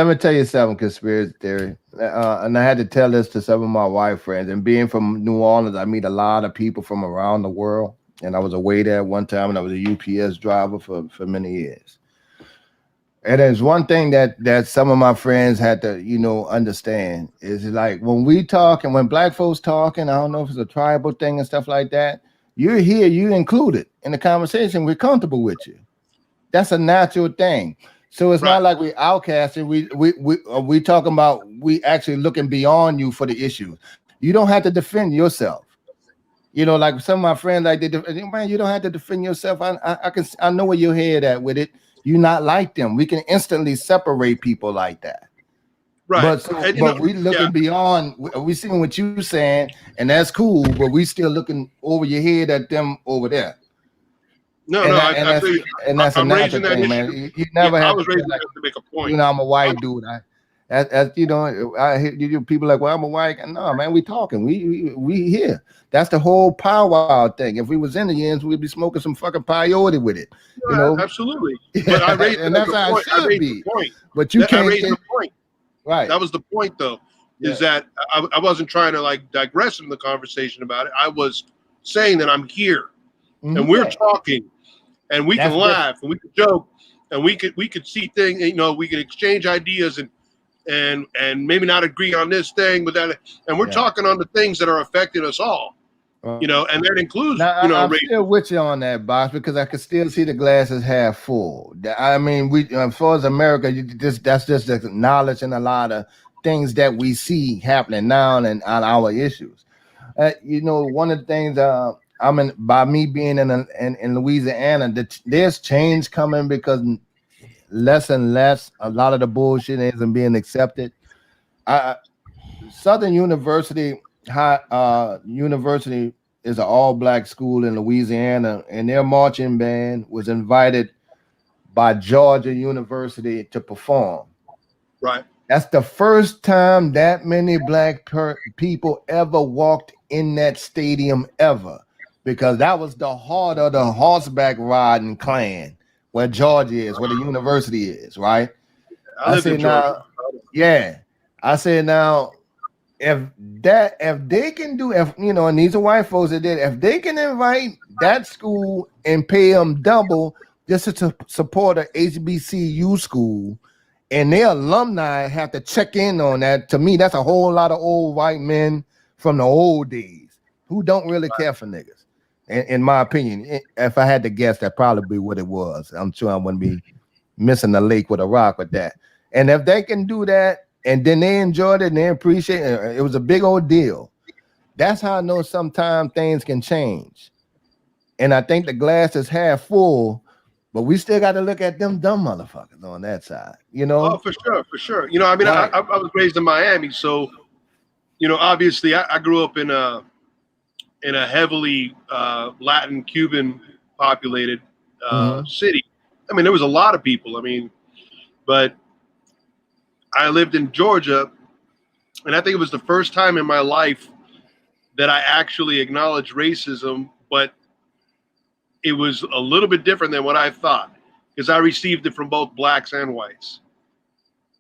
me tell you something, conspiracy theory. And I had to tell this to some of my white friends. And being from New Orleans, I meet a lot of people from around the world. And I was a waiter at one time, and I was a UPS driver for many years. And there's one thing that some of my friends had to, you know, understand is like when we talk and when black folks talking, I don't know if it's a tribal thing and stuff like that. You're here, you included in the conversation. We're comfortable with you. That's a natural thing. So it's not like we outcasting. We talking about we actually looking beyond you for the issues. You don't have to defend yourself. You know, like some of my friends, like man, you don't have to defend yourself. I know where your head at with it. You're not like them. We can instantly separate people like that. Right. But we looking beyond. We seeing what you saying, and that's cool. But we still looking over your head at them over there. That's a natural thing, man. You never have to make a point. You know, I'm a white dude. You know, I hear you people like, well, I'm a white. No, man, we talking. We here. That's the whole powwow thing. If we was Indians, we'd be smoking some fucking peyote with it. You know, absolutely. But I raised, and that's how it should be. But you can't. I raised the point. Right. That was the point, though. Is that I wasn't trying to like digress in the conversation about it. I was saying that I'm here, and we're talking, and we can laugh, and we can joke, and we could see things. You know, we can exchange ideas and maybe not agree on this thing, but that, and we're talking on the things that are affecting us all. You know, and that includes, you know, I'm still with you on that, boss, because I can still see the glasses half full. I mean, as far as America, that's just the knowledge and a lot of things that we see happening now and on our issues. You know, one of the things by me being in Louisiana, there's change coming because less and less, a lot of the bullshit isn't being accepted. Southern University is an all-black school in Louisiana, and their marching band was invited by Georgia University to perform. Right. That's the first time that many black people ever walked in that stadium ever, because that was the heart of the horseback riding clan where Georgia is, where the university is, right? I said now, if they can do, you know, and these are white folks that did, if they can invite that school and pay them double just to support a HBCU school, and their alumni have to check in on that, to me, that's a whole lot of old white men from the old days who don't really care for niggas. In my opinion, if I had to guess, that'd probably be what it was. I'm sure I wouldn't be missing the lake with a rock with that. And if they can do that, and then they enjoyed it and they appreciate it, it was a big old deal. That's how I know sometimes things can change. And I think the glass is half full, but we still got to look at them dumb motherfuckers on that side, you know? Oh, for sure, for sure. You know, I mean, Right. I was raised in Miami, so you know, obviously, I grew up in a heavily Latin Cuban populated city. I mean, there was a lot of people. I mean, but I lived in Georgia, and I think it was the first time in my life that I actually acknowledged racism, but it was a little bit different than what I thought, because I received it from both blacks and whites.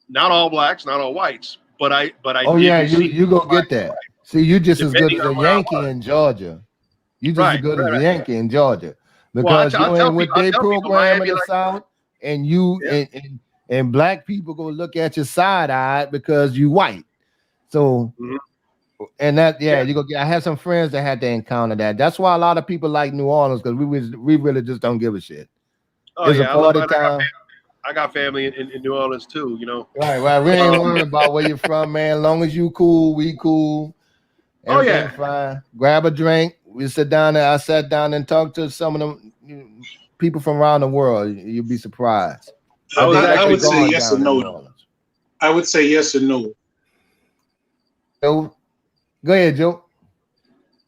Not all blacks, not all whites, but I Oh did yeah, receive you go get that. See, you just as good depending as on a where I Yankee was. in Georgia. You just as Right, good as a right. Yankee in Georgia Well, because you ain't with I their tell people program in Miami the like, South, and you yeah. and black people go look at you side eyed because you white. So Mhm. and that Yeah. you go get. I had some friends that had to encounter that. That's why a lot of people like New Orleans because we really just don't give a shit. Oh It's a yeah, I party time. I got family in New Orleans too. You know. Right. We ain't worried about where you're from, man. As long as you cool, we cool. Oh Everything yeah. fine. Grab a drink. We sit down there. I sat down and talked to some of them people from around the world. You'll be surprised. I was I actually would say going yes or down in no. New Orleans. I would say yes or no. Joe, go ahead, Joe.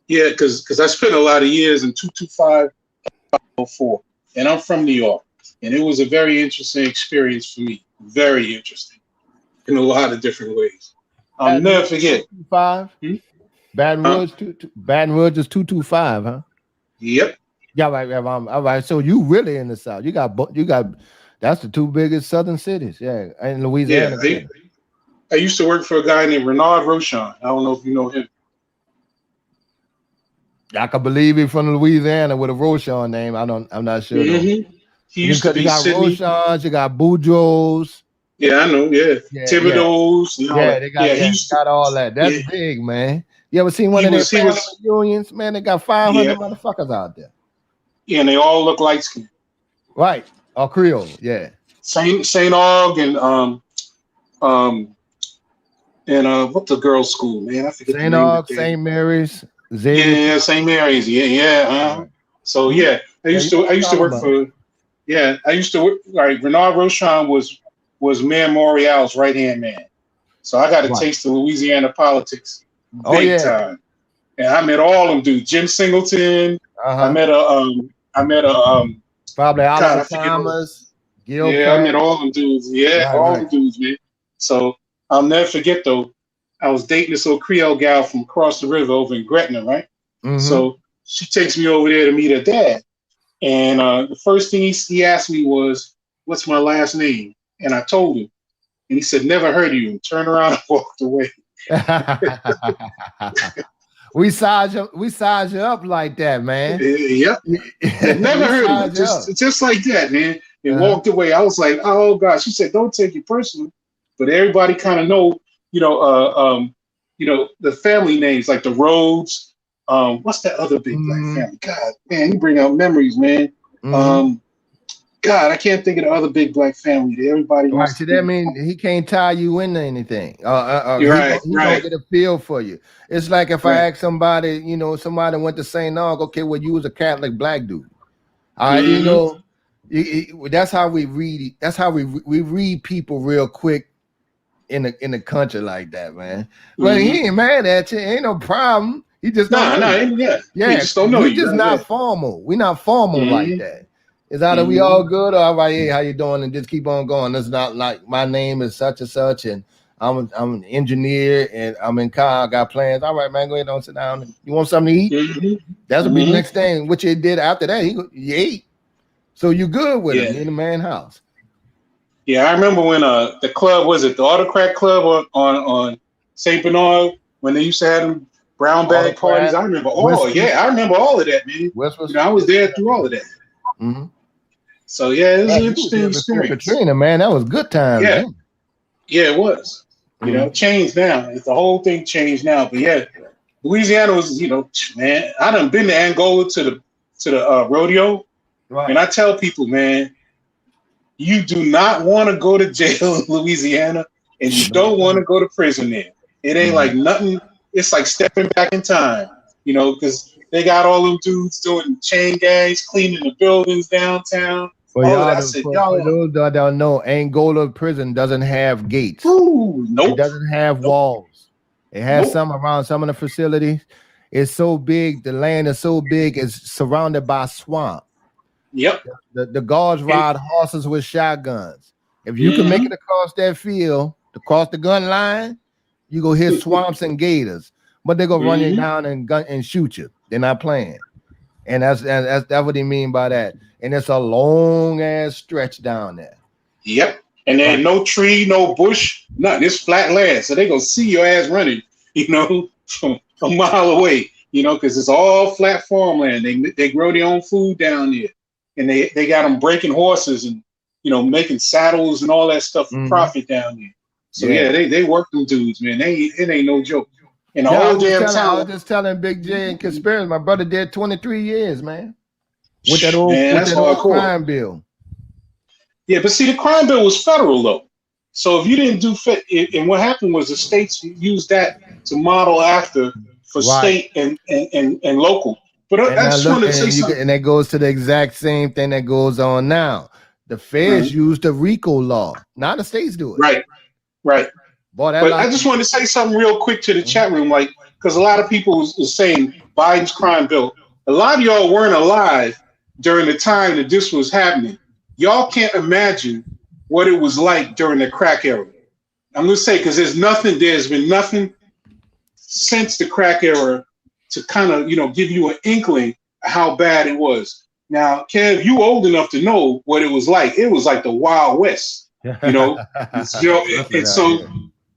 Yeah, because I spent a lot of years in 22504, and I'm from New York, and it was a very interesting experience for me. Very interesting in a lot of different ways. I'll never forget. 225. Hmm? Baton Rouge, Baton Rouge is 225, huh? Yep. Yeah, right. All right. So you really in the South? You got that's the two biggest southern cities. Yeah, and Louisiana. Yeah. I used to work for a guy named Renard Rochon. I don't know if you know him. I can believe it from Louisiana with a Rochon name. I'm not sure though. Mm-hmm. He used to You be got Sydney. Rochons, you got Boudreaux. Yeah, I know. Yeah, Thibodeau's. And all that. They He used to. got all that. That's Yeah, big, man. You ever seen one he of their was. family reunions? Man, they got 500 Yeah, motherfuckers out there. yeah, and they all look light skinned. Right. Or Creole, yeah. Saint Aug and what's the girls' school, man? I forget the St. name of Aug, it. St. Mary's, Xavier. Yeah, St. Mary's. Yeah. Right. So yeah, I used to work for. Yeah, I used to work. Like Renard Rochon was Mayor Morial's right hand man. So I got a taste of Louisiana politics big time. And I met all them dudes. Jim Singleton. I met probably Oliver God, Thomas. Gil yeah, Pratt. I met all them dudes. Yeah, all them dudes, man. So I'll never forget though. I was dating this little Creole gal from across the river over in Gretna, right? Mm-hmm. So she takes me over there to meet her dad. And the first thing he asked me was, "What's my last name?" And I told him. And he said, "Never heard of you." And turned around and walked away. We size you up like that, man. Yep. Never heard of it. Just like that, man. And walked away. I was like, oh gosh. She said, "Don't take it personal." But everybody kind of know, the family names like the Rhodes. What's that other big black family? God, man, you bring out memories, man. God, I can't think of the other big black family that everybody wants. So that means he can't tie you into anything. You're right. He don't get a feel for you. It's like if I ask somebody, somebody went to St. Aug, okay, well, you was a Catholic black dude. All right, that's how we read. That's how we read people real quick in the country like that, man. But he ain't mad at you. Ain't no problem. He just don't know you. He just don't know you. We just not formal. We're not formal like that. It's either we all good or all right, hey, how you doing? And just keep on going. It's not like my name is such and such, and I'm an engineer and I'm in car, I got plans. All right, man, go ahead and sit down. You want something to eat? That'll be the next thing. What you did after that, you ate. So you good with him in the man house. Yeah, I remember when the club, was it the Autocrat Club on St. Bernard, when they used to have them brown bag parties? I remember I remember all of that, man. I was there through all of that. Mm-hmm. So yeah, it was an interesting experience. Katrina, man, that was good time. Yeah, man. Yeah, it was. Changed now. The whole thing changed now. But yeah, Louisiana was, man. I done been to Angola to the rodeo, and I tell people, man, You do not want to go to jail in Louisiana, and you don't want to go to prison there. It ain't like nothing. It's like stepping back in time, you know, because they got all them dudes doing chain gangs, cleaning the buildings downtown. For all of y'all, that. I said, y'all, for those that don't know, Angola prison doesn't have gates. Ooh, nope. It doesn't have walls. It has some around some of the facilities. It's so big. The land is so big. It's surrounded by swamp. Yep. The guards ride horses with shotguns. If you can make it across that field, across the gun line, you go hit swamps and gators. But they go run you down and shoot you. They're not playing. And that's what they mean by that. And it's a long ass stretch down there. Yep. And there's no tree, no bush, nothing. It's flat land. So they gonna see your ass running, you know, from a mile away, you know, because it's all flat farmland. They grow their own food down there. And they got them breaking horses and, you know, making saddles and all that stuff for profit down there. So yeah, they work them dudes, man. It ain't no joke. And the whole damn time. I was just telling Big J and Conspiracy, my brother did 23 years, man. With that old, crime bill. Yeah, but see, the crime bill was federal though. So if you didn't do and what happened was the states used that to model after for state and local. But I just wanted to say something. And that goes to the exact same thing that goes on now. The feds use the RICO law. Now the states do it. Right. Boy, but I just wanted to say something real quick to the chat room, like, because a lot of people was saying Biden's crime bill. A lot of y'all weren't alive during the time that this was happening. Y'all can't imagine what it was like during the crack era. I'm going to say, because there's been nothing since the crack era to kind of, you know, give you an inkling of how bad it was. Now, Kev, you old enough to know what it was like. It was like the Wild West, you know. And so,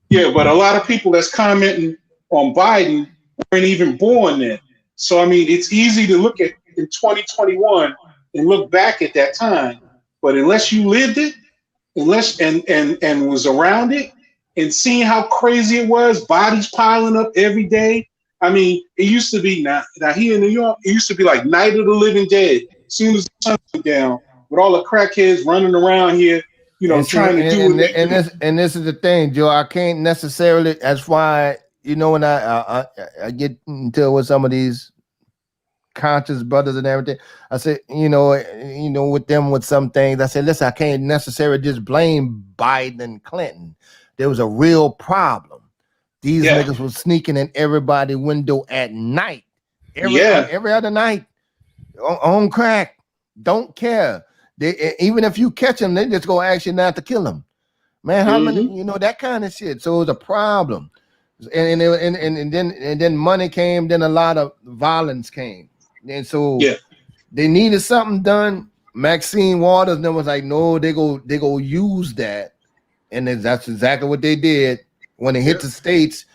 yeah, but a lot of people that's commenting on Biden weren't even born then. So, I mean, it's easy to look at in 2021 and look back at that time. But unless you lived it, and was around it and seeing how crazy it was, bodies piling up every day. I mean, it used to be now here in New York, it used to be like Night of the Living Dead. As soon as the sun went down, with all the crackheads running around here, you know, trying to do it. And this is the thing, Joe. I can't necessarily. That's why, you know, when I get into with some of these conscious brothers and everything, I say, you know, with them with some things, I said, listen, I can't necessarily just blame Biden and Clinton. There was a real problem. These niggas was sneaking in everybody's window at night, every other night on crack. Don't care. They, even if you catch them, they just go ask you not to kill them. Man, how many, you know, that kind of shit. So it was a problem. And then money came, then a lot of violence came. And so they needed something done. Maxine Waters then was like, no, they go use that. And then that's exactly what they did. When it hit the states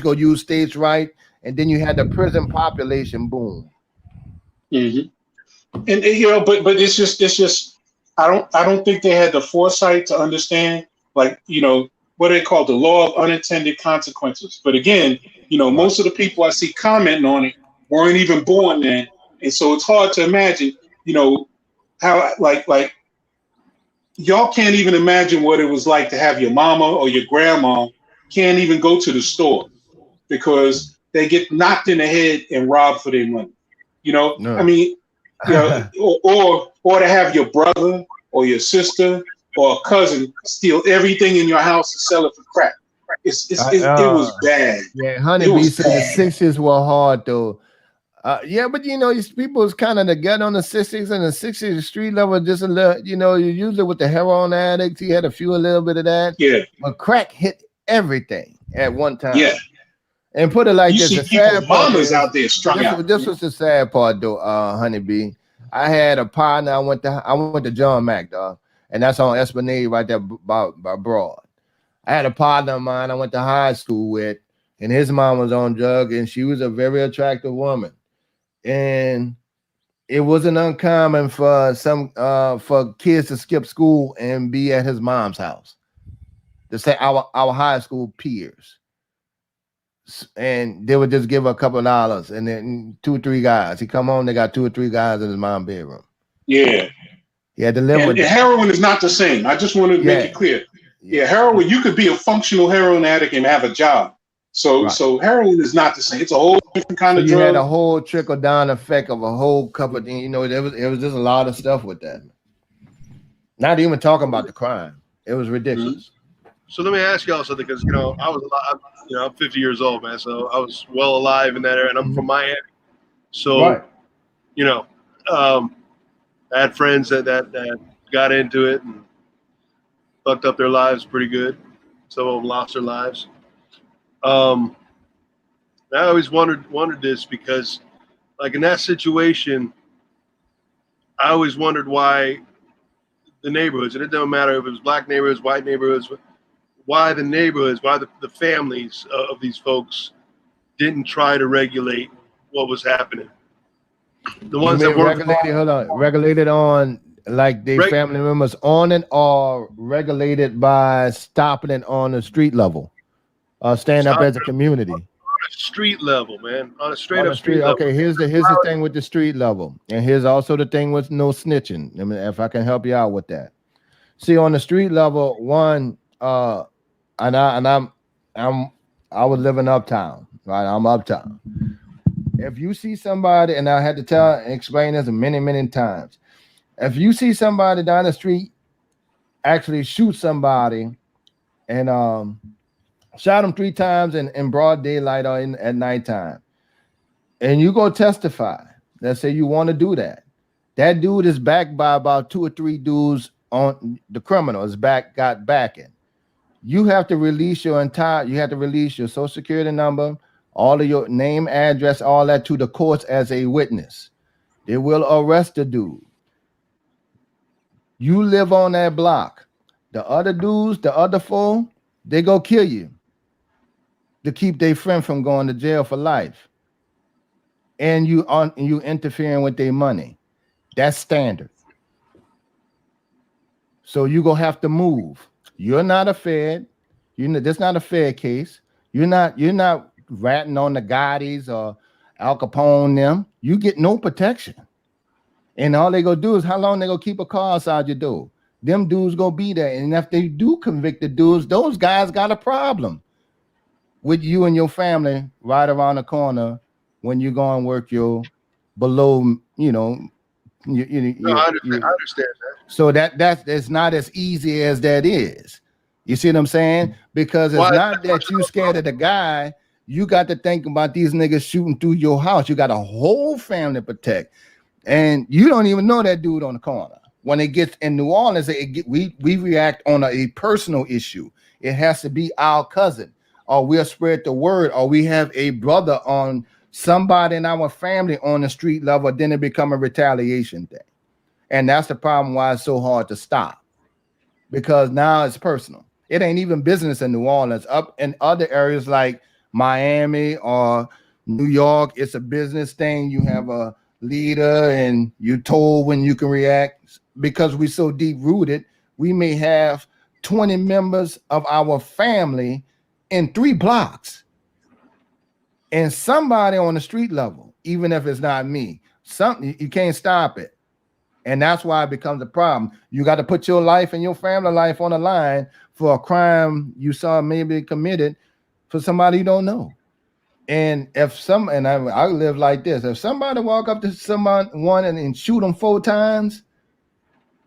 go use states' right, and then you had the prison population boom. And you know, but it's just I don't think they had the foresight to understand, like, you know, what they call the law of unintended consequences. But again, you know, most of the people I see commenting on it weren't even born then, and so it's hard to imagine, you know, how like y'all can't even imagine what it was like to have your mama or your grandma can't even go to the store because they get knocked in the head and robbed for their money. You know, I mean, you know, or to have your brother or your sister or a cousin steal everything in your house and sell it for crack. It was bad. Yeah, Honeybee said the 60s were hard though. Yeah, but you know, these people is kind of the gut on the 60s, and the 60s, the street level just a little, you know, you usually with the heroin addicts, he had a little bit of that. Yeah. But crack hit everything at one time. Yeah. And put it like you this, see people's mamas out there strung out. This was the sad part though, Honeybee. I had a partner, I went to John Mack, dog, and that's on Esplanade right there by Broad. I had a partner of mine I went to high school with, and his mom was on drugs, and she was a very attractive woman. And it wasn't uncommon for for kids to skip school and be at his mom's house. To say our high school peers. And they would just give her a couple of dollars, and then 2 or 3 guys. He come home, they got 2 or 3 guys in his mom's bedroom. Yeah. He had to live with and heroin is not the same. I just want to make it clear. Yeah, heroin, you could be a functional heroin addict and have a job. So heroin is not the same. It's a whole different kind of you drug. had a whole trickle down effect of a whole couple of things. You know, it was just a lot of stuff with that. Not even talking about the crime. It was ridiculous. So let me ask y'all something, because I was alive. I'm 50 years old, man. So I was well alive in that era, and I'm from Miami. So I had friends that got into it and fucked up their lives pretty good. Some of them lost their lives. I always wondered this, because, like, in that situation, I always wondered why the neighborhoods, and it doesn't matter if it was black neighborhoods, white neighborhoods, why the neighborhoods, why the families of these folks didn't try to regulate what was happening. The ones that weren't regulated on, like, their family members on it, or regulated by stopping it on the street level, stand up as a community. On a street level, man. On a straight up street level. Okay, here's the thing with the street level, and here's also the thing with no snitching. I mean, if I can help you out with that. See, on the street level, one, I was living uptown, right? I'm uptown. If you see somebody, and I had to explain this many times, if you see somebody down the street actually shoot somebody and shot him 3 times in broad daylight or at nighttime, and you go testify, let's say you want to do that, that dude is backed by about 2 or 3 dudes on the criminal is got backing. You have to release your social security number, all of your name, address, all that to the courts as a witness. They will arrest the dude. You live on that block. The other dudes, the other 4, they go kill you to keep their friend from going to jail for life. And you interfering with their money. That's standard. So you gonna have to move. You're not a Fed. That's not a Fed case. You're not ratting on the Gottis or Al Capone them. You get no protection. And all they gonna do is, how long they gonna keep a car outside your door? Them dudes gonna be there. And if they do convict the dudes, those guys got a problem with you and your family right around the corner when you go and work your below, I understand that. So that's not as easy as that is. You see what I'm saying? Because it's not that you scared of the guy. You got to think about these niggas shooting through your house. You got a whole family to protect. And you don't even know that dude on the corner. When it gets in New Orleans, we react on a personal issue. It has to be our cousin, or we'll spread the word, or we have a brother on somebody in our family on the street level, then it become a retaliation thing. And that's the problem why it's so hard to stop, because now it's personal. It ain't even business in New Orleans. Up in other areas like Miami or New York, it's a business thing. You have a leader and you're told when you can react. Because we're so deep rooted, we may have 20 members of our family in 3 blocks. And somebody on the street level, even if it's not me, something, you can't stop it. And that's why it becomes a problem. You got to put your life and your family life on the line for a crime you saw maybe committed for somebody you don't know. And I live like this. If somebody walk up to someone and shoot them 4 times,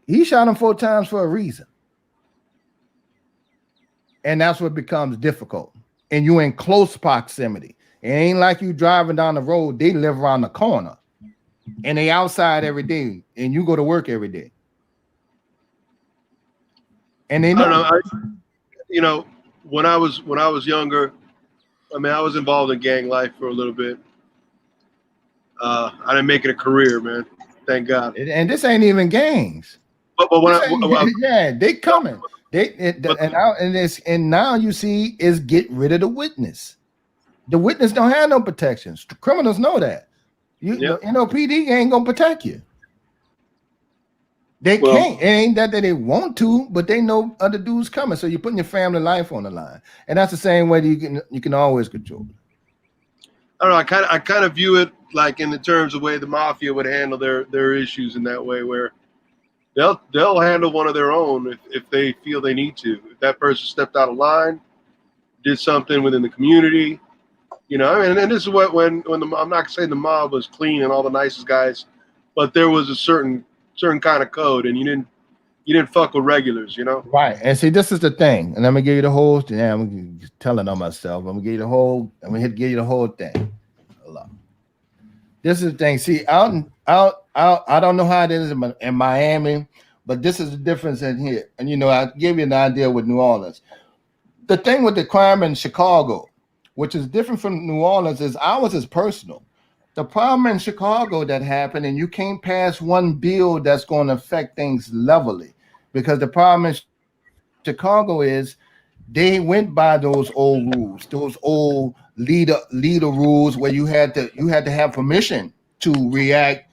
he shot them 4 times for a reason. And that's what becomes difficult. And you in close proximity. It ain't like you driving down the road. They live around the corner. And they outside every day, and you go to work every day. And they know. When I was younger, I mean, I was involved in gang life for a little bit. I didn't make it a career, man. Thank God. And this ain't even gangs. But they coming. And now you see is get rid of the witness. The witness don't have no protections. The criminals know that. PD ain't gonna protect you. They can't. It ain't that they want to, but they know other dudes coming. So you're putting your family life on the line, and that's the same way you can always control it. I don't know. I kind of view it like in the terms of the way the mafia would handle their issues in that way, where they'll handle one of their own if they feel they need to. If that person stepped out of line, did something within the community, you know. I mean, and this is what when I'm not saying the mob was clean and all the nicest guys, but there was a certain kind of code, and you didn't fuck with regulars, you know. Right. And see, this is the thing, and I'm gonna give you the whole. Yeah, I'm telling on myself. I'm gonna give you the whole. I'm gonna give you the whole thing. This is the thing. See, I don't know how it is in Miami, but this is the difference in here. And you know, I give you an idea with New Orleans. The thing with the crime in Chicago, which is different from New Orleans, is ours is personal. The problem in Chicago that happened, and you can't pass one bill that's going to affect things levelly, because the problem in Chicago is they went by those old rules, those old leader rules where you had to have permission to react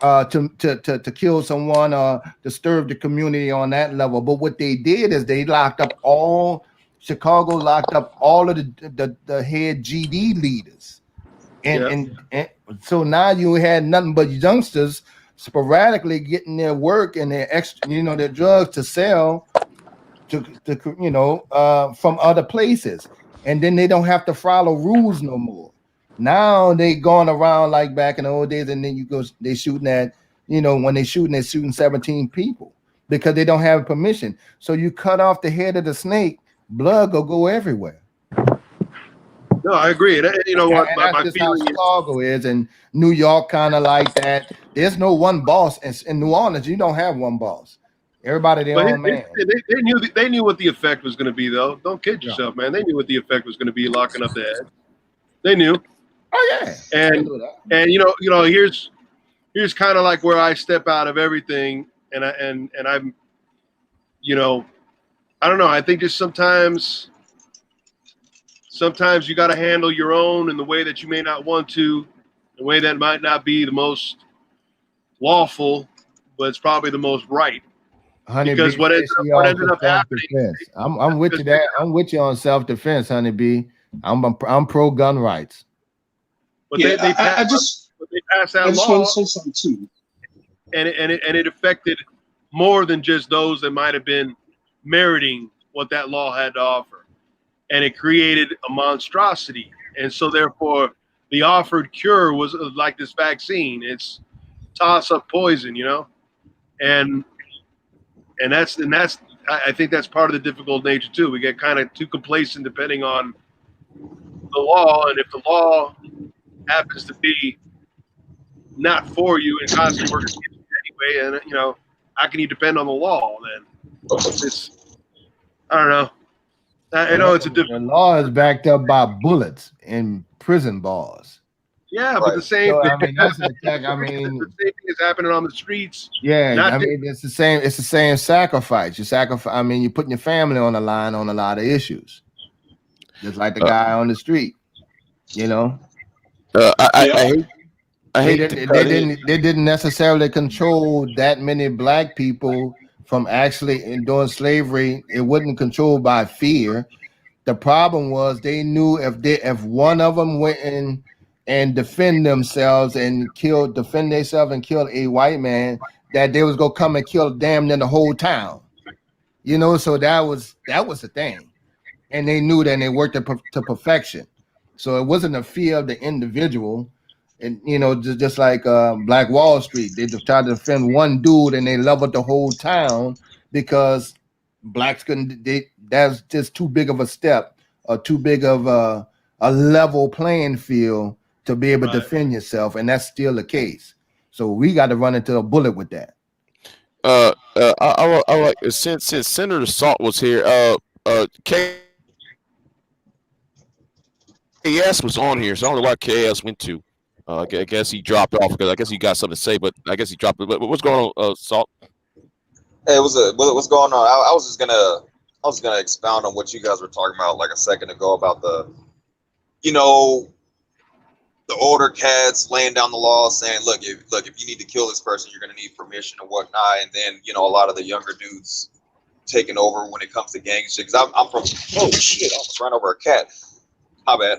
to kill someone or disturb the community on that level. But what they did is they Chicago locked up all of the head GD leaders. And so now you had nothing but youngsters sporadically getting their work and their extra, their drugs to sell to from other places, and then they don't have to follow rules no more. Now they going around like back in the old days, and then they shooting at, when they're shooting 17 people because they don't have permission. So you cut off the head of the snake, blood will go everywhere. No, I agree. And you know what? That's just how Chicago is, and New York kind of like that. There's no one boss. In New Orleans, you don't have one boss. Everybody their own man. They knew what the effect was going to be, though. Don't kid yourself, man. They knew what the effect was going to be, locking up the head. They knew. Oh yeah. And here's kind of like where I step out of everything, and I'm, I don't know. I think just sometimes you got to handle your own in the way that you may not want to, the way that might not be the most lawful, but it's probably the most right. Honey because B, what ended up happening. I'm with you that. I'm with you on self-defense, Honey B. I'm pro gun rights. But they passed that law, say something too. and it affected more than just those that might have been meriting what that law had to offer, and it created a monstrosity. And so therefore, the offered cure was like this vaccine. It's toss-up poison, and that's I think that's part of the difficult nature too. We get kind of too complacent depending on the law, and if the law happens to be not for you and constantly working anyway, and how can you depend on the law then? I don't know. I know it's a different. The law is backed up by bullets and prison bars. Yeah, but the same. So, I mean, that's an attack. I mean, the same thing is happening on the streets. Yeah, I mean, it's the same. It's the same sacrifice. You sacrifice. I mean, you're putting your family on the line on a lot of issues, just like the guy on the street. They didn't necessarily control that many black people from actually doing slavery. It wasn't controlled by fear. The problem was they knew if one of them went in and defend themselves and killed a white man, that they was gonna come and kill damn near the whole town. So that was the thing, and they knew that, and they worked it to perfection. So it wasn't a fear of the individual, and just like Black Wall Street, they just tried to defend one dude and they leveled the whole town because blacks couldn't. That's just too big of a step, or too big of a level playing field to be able to defend yourself, and that's still the case. So we got to run into a bullet with that. I like since Senator Salt was here. KS was on here, so I don't know why KS went to. I guess he dropped off because I guess he got something to say, but I guess he dropped it. But what's going on, Salt? Hey, what's going on? I was just gonna expound on what you guys were talking about like a second ago about the older cats laying down the law, saying, look, if you need to kill this person, you're gonna need permission and whatnot. And then a lot of the younger dudes taking over when it comes to gang shit. Because I'm from, oh shit, I almost ran over a cat. My bad.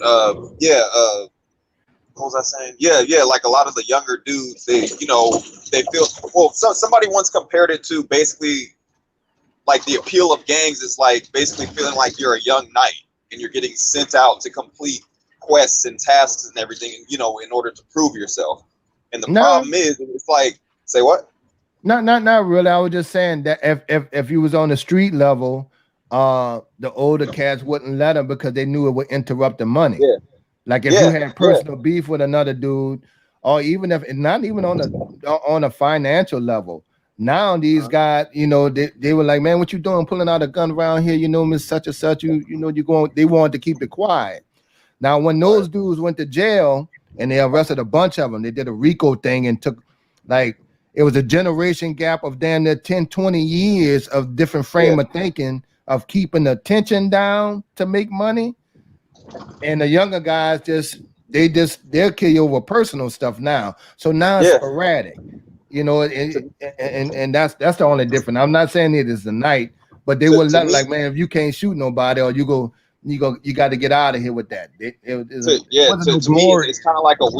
What was I saying? Yeah. Like a lot of the younger dudes, they feel. Well, somebody once compared it to basically like the appeal of gangs is like basically feeling like you're a young knight and you're getting sent out to complete quests and tasks and everything, in order to prove yourself. And the problem is, it's like, say what? Not really. I was just saying that if you was on the street level, the older cats wouldn't let them because they knew it would interrupt the money. Yeah. Like if you had personal beef with another dude, or even if not even on a financial level. Now these guys, they were like, man, what you doing pulling out a gun around here? Miss such and such, they wanted to keep it quiet. Now when those dudes went to jail and they arrested a bunch of them, they did a RICO thing and took it was a generation gap of damn near 10, 20 years of different frame of thinking of keeping the tension down to make money. And the younger guys they'll kill you over personal stuff now. So now it's sporadic, and that's the only difference. I'm not saying it is the night, but they will let like, man, if you can't shoot nobody or you got to get out of here with that. To me, it's kind of like a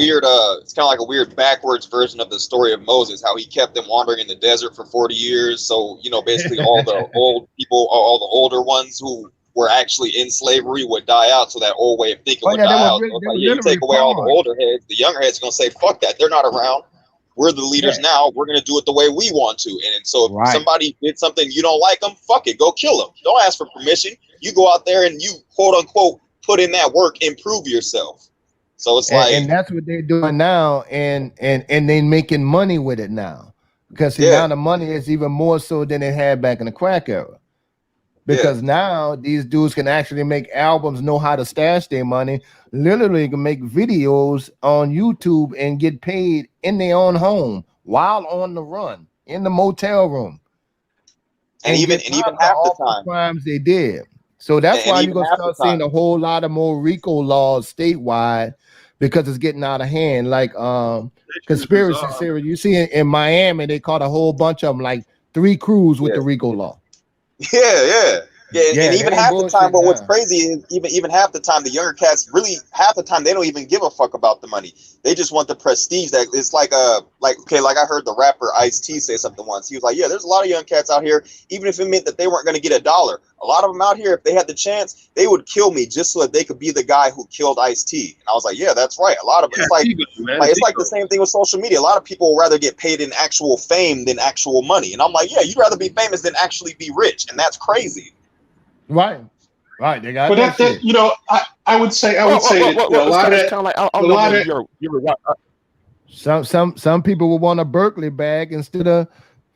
weird backwards version of the story of Moses, how he kept them wandering in the desert for 40 years. So, basically all the old people, all the older ones who were actually in slavery would die out, so that old way of thinking would die out. You take away all the older heads, the younger heads are going to say, fuck that, they're not around. We're the leaders now. We're going to do it the way we want to. And so if somebody did something you don't like them, fuck it, go kill them. Don't ask for permission. You go out there and you, quote unquote, put in that work, improve yourself. So it's and that's what they're doing now. And they making money with it now. Because now the money is even more so than it had back in the crack era. Because now these dudes can actually make albums, know how to stash their money, literally can make videos on YouTube and get paid in their own home while on the run in the motel room. And even half the time crimes they did. So that's why you're gonna start seeing a whole lot of more RICO laws statewide because it's getting out of hand. Like conspiracy theory. You see in Miami, they caught a whole bunch of them, like 3 crews with the RICO law. Yeah, and even half the time, but what's crazy is even half the time, the younger cats really half the time they don't even give a fuck about the money. They just want the prestige. That it's like I heard the rapper Ice-T say something once. He was like, yeah, there's a lot of young cats out here, even if it meant that they weren't going to get $1. A lot of them out here, if they had the chance, they would kill me just so that they could be the guy who killed Ice-T. And I was like, yeah, that's right. A lot of it's like the same thing with social media. A lot of people would rather get paid in actual fame than actual money. And I'm like, yeah, you'd rather be famous than actually be rich, and that's crazy. Right. They got. But that I would say a lot of that. Some people would want a Berkeley bag instead of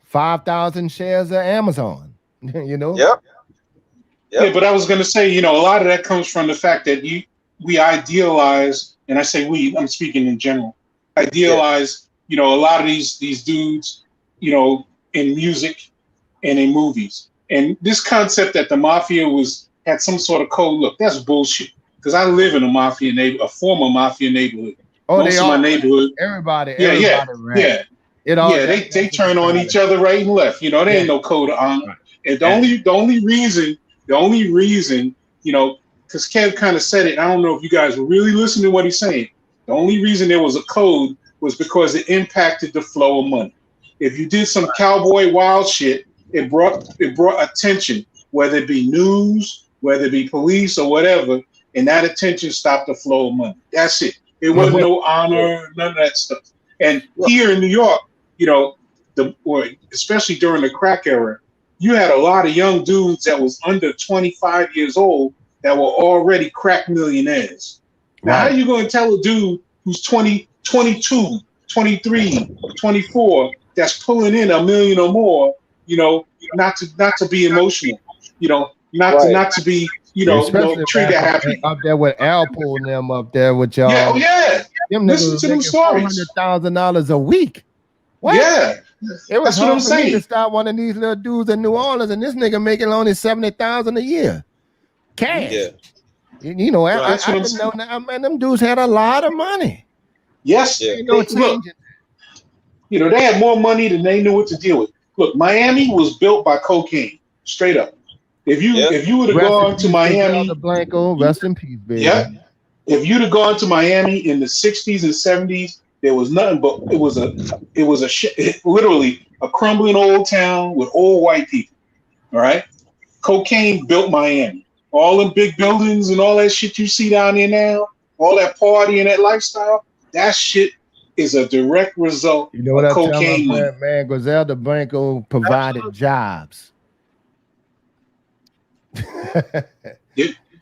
5,000 shares of Amazon. Yep. Yeah, but I was going to say, a lot of that comes from the fact that we idealize, and I say we, I'm speaking in general, idealize, a lot of these dudes, in music and in movies. And this concept that the mafia had some sort of code, look, that's bullshit. Because I live in a former mafia neighborhood. Oh, most of my neighborhood. Everybody. They turn on each other right and left. There ain't no code of honor. And the only reason, because Kev kind of said it, I don't know if you guys were really listening to what he's saying. The only reason there was a code was because it impacted the flow of money. If you did some cowboy wild shit, it brought attention, whether it be news, whether it be police or whatever, and that attention stopped the flow of money. That's it. It wasn't no honor, none of that stuff. And here in New York, especially during the crack era, you had a lot of young dudes that was under 25 years old that were already crack millionaires. Now, how are you going to tell a dude who's 20, 22, 23, 24 that's pulling in $1 million or more, not to be emotional, not to be, trigger happy. Up there with Al pulling them up there with y'all. Yeah. Them listen to them stories. $400,000 a week. What? Yeah. It was That's what I'm saying. To start one of these little dudes in New Orleans, and this nigga making only $70,000 a year. Cash. Yeah. I didn't know that, man. Them dudes had a lot of money. Yes. Yeah. They had more money than they knew what to deal with. Look, Miami was built by cocaine, straight up. If you would have gone to Miami, Blanco, rest in peace, baby. Yeah. If you'd have gone to Miami in the 60s and 70s, there was nothing but literally a crumbling old town with old white people. All right, cocaine built Miami. All them big buildings and all that shit you see down there now, all that party and that lifestyle, that shit is a direct result You know what of I tell my cocaine money. friend, man? Griselda Blanco provided jobs.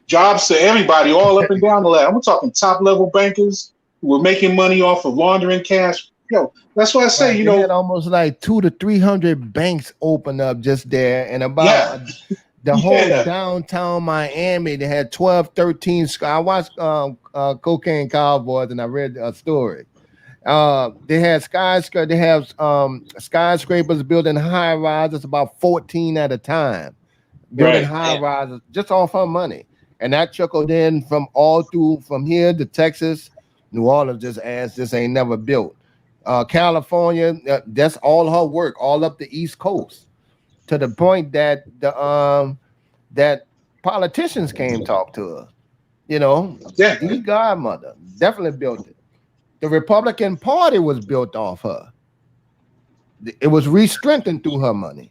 Jobs to everybody, all up and down the ladder. I'm talking top level bankers who were making money off of laundering cash. Yo, that's why I say, Right, you they know, had almost like 200 to 300 banks open up just there, and about the whole downtown Miami. They had 12, 13. I watched Cocaine Cowboys, and I read a story. They had skyscrapers. They have skyscrapers building high rises, about 14 at a time, building high rises just off her money, and that trickled in from all through from here to Texas, New Orleans. Just as this ain't never built. California, that's all her work, all up the East Coast, to the point that that politicians came talk to her. You know, the godmother definitely built it. The Republican Party was built off her. It was re-strengthened through her money.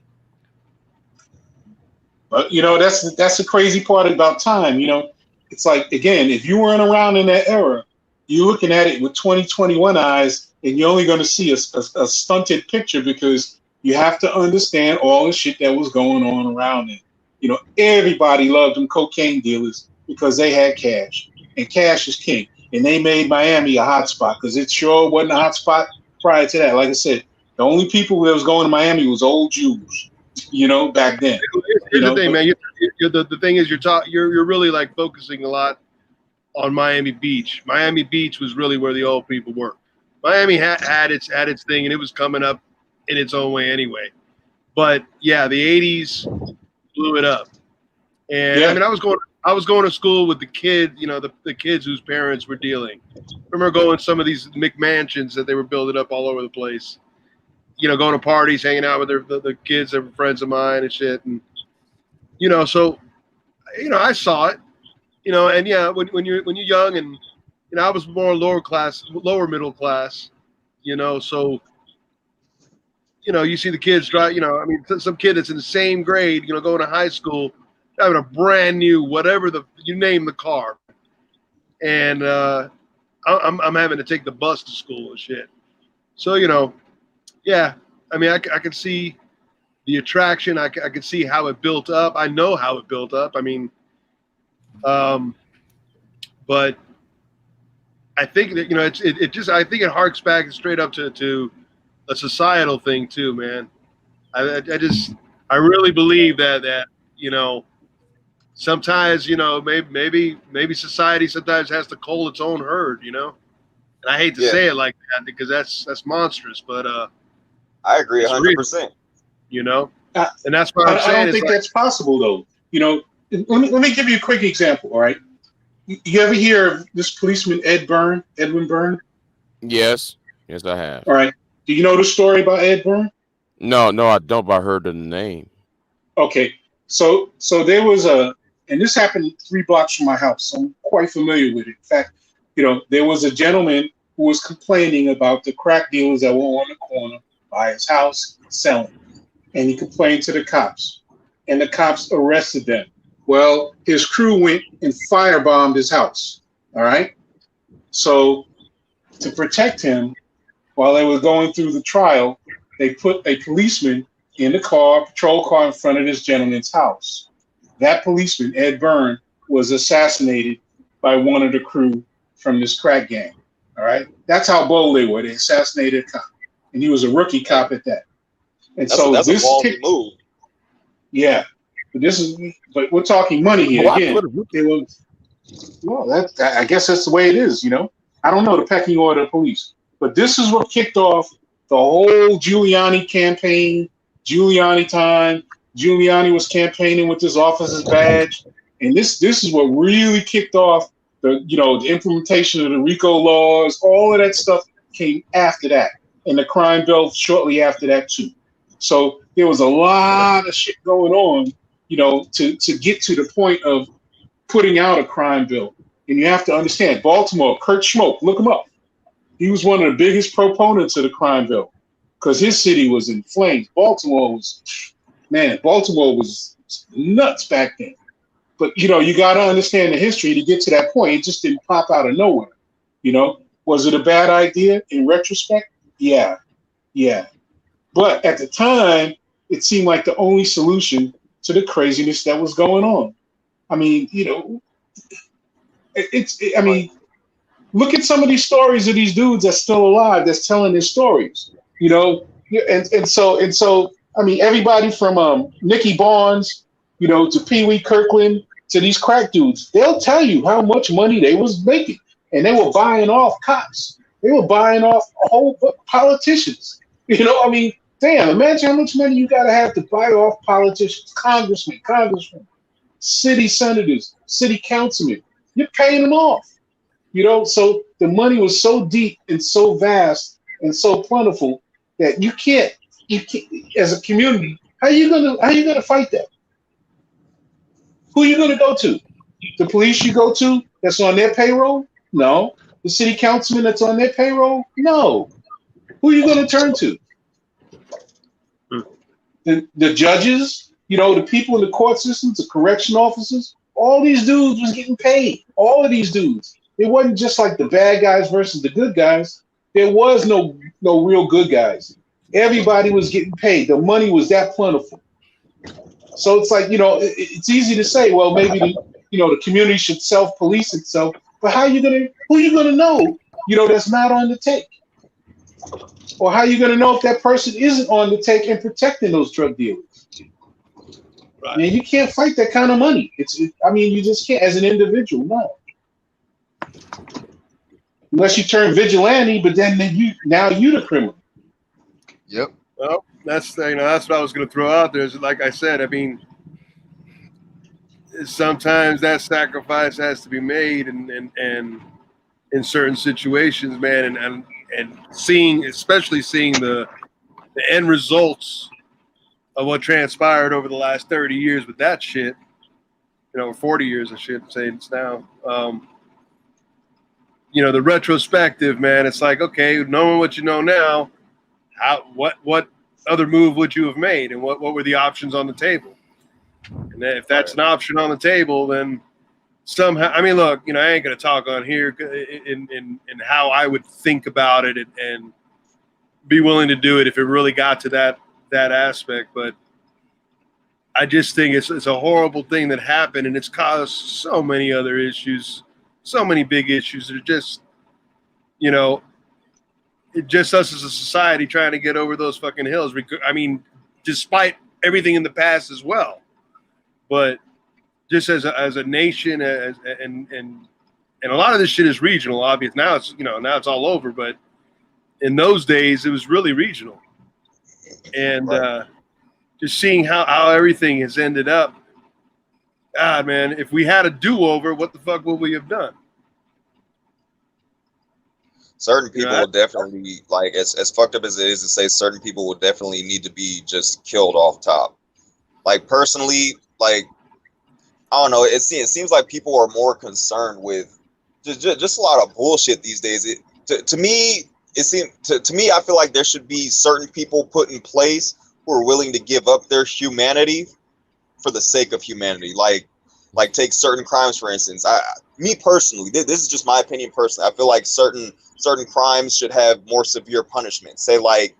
But you know, that's the crazy part about time. You know, it's like, again, if you weren't around in that era, you're looking at it with 2021 eyes, and you're only going to see a stunted picture, because you have to understand all the shit that was going on around it. You know, everybody loved them cocaine dealers because they had cash, and cash is king. And they made Miami a hot spot, because it sure wasn't a hot spot prior to that. Like I said, the only people that was going to Miami was old Jews, you know, back then. Here's the thing, man. The thing is, you're really like focusing a lot on Miami Beach. Miami Beach was really where the old people were. Miami had its thing, and it was coming up in its own way anyway. But yeah, the '80s blew it up. And I mean, I was going to school with the kids, you know, the kids whose parents were dealing. I remember going to some of these McMansions that they were building up all over the place. You know, going to parties, hanging out with the kids that were friends of mine and shit. And you know, so you know, I saw it. You know, and yeah, when you're young, and you know, I was more lower middle class. You know, so you know, you see the kids drive. You know, I mean, some kid that's in the same grade, you know, going to high school, having a brand new whatever you name the car, and I'm having to take the bus to school and shit. So you know, yeah, I mean, I can see the attraction. I can see how it built up. I know how it built up. I mean, but I think that, you know, it just, I think it harks back straight up to a societal thing too, man. I really believe that you know, sometimes, you know, maybe society sometimes has to cull its own herd, you know. And I hate to say it like that, because that's monstrous, but I agree 100%. You know, and that's what I'm saying. I don't think that's possible, though. You know, let me give you a quick example. All right, you ever hear of this policeman Edwin Byrne? Yes, I have. All right, do you know the story about Ed Byrne? No, I don't. But I heard the name. Okay, so there was and this happened 3 blocks from my house, so I'm quite familiar with it. In fact, you know, there was a gentleman who was complaining about the crack dealers that were on the corner by his house selling. And he complained to the cops, and the cops arrested them. Well, his crew went and firebombed his house. All right. So to protect him, while they were going through the trial, they put a policeman in the patrol car in front of this gentleman's house. That policeman, Ed Byrne, was assassinated by one of the crew from this crack gang. All right. That's how bold they were. They assassinated a cop, and he was a rookie cop at that. And that's a ballsy move. Yeah, but we're talking money here again. I guess that's the way it is. You know, I don't know the pecking order of police, but this is what kicked off the whole Giuliani campaign. Giuliani time. Giuliani was campaigning with his officer's badge, and this is what really kicked off the implementation of the RICO laws. All of that stuff came after that, and the crime bill shortly after that too. So there was a lot of shit going on, you know, to get to the point of putting out a crime bill. And you have to understand, Baltimore, Kurt Schmoke, look him up. He was one of the biggest proponents of the crime bill because his city was in flames. Baltimore was nuts back then. But, you know, you got to understand the history to get to that point. It just didn't pop out of nowhere. You know, was it a bad idea in retrospect? Yeah. But at the time, it seemed like the only solution to the craziness that was going on. I mean, you know, I mean, look at some of these stories of these dudes that's still alive, that's telling their stories, you know? And so, I mean, everybody from Nicky Barnes, you know, to Pee Wee Kirkland, to these crack dudes, they'll tell you how much money they was making. And they were buying off cops. They were buying off a whole politicians. You know, I mean, damn, imagine how much money you got to have to buy off politicians, congressmen, city senators, city councilmen. You're paying them off. You know, so the money was so deep and so vast and so plentiful that you can't as a community, how you gonna fight that? Who are you gonna go to? The police you go to that's on their payroll? No. The city councilman that's on their payroll? No. Who are you gonna turn to? The judges, you know, the people in the court systems, the correction officers, all these dudes was getting paid. All of these dudes. It wasn't just like the bad guys versus the good guys. There was no real good guys. Everybody was getting paid. The money was that plentiful. So it's like, you know, it's easy to say, well, maybe the community should self-police itself. But who are you gonna know, you know, that's not on the take? Or how are you gonna know if that person isn't on the take and protecting those drug dealers? Right. Man, you can't fight that kind of money. I mean, you just can't as an individual, no. Unless you turn vigilante, but then you the criminal. Yep. Well, that's what I was going to throw out there. Is like I said, I mean, sometimes that sacrifice has to be made, and in certain situations, man, and especially seeing the end results of what transpired over the last 30 years with that shit, you know, 40 years, I should say it's now. You know, the retrospective, man, it's like, okay, knowing what you know now, what other move would you have made, and what were the options on the table? And if that's an option on the table, then somehow, I mean, look, you know, I ain't gonna talk on here in how I would think about it and be willing to do it if it really got to that aspect, but I just think it's a horrible thing that happened, and it's caused so many other issues. So many big issues that are just, you know, just us as a society trying to get over those fucking hills. I mean, despite everything in the past as well, but just as a nation, and a lot of this shit is regional. Obvious now it's all over, but in those days it was really regional, and just seeing how everything has ended up. God, man, if we had a do-over, what the fuck would we have done? Certain people will definitely, like, as fucked up as it is to say, certain people will definitely need to be just killed off top. Like, personally, like, I don't know, it seems like people are more concerned with just a lot of bullshit these days. To me, I feel like there should be certain people put in place who are willing to give up their humanity for the sake of humanity. Like take certain crimes, for instance. Me personally, this is just my opinion personally, I feel like certain crimes should have more severe punishment. Say, like,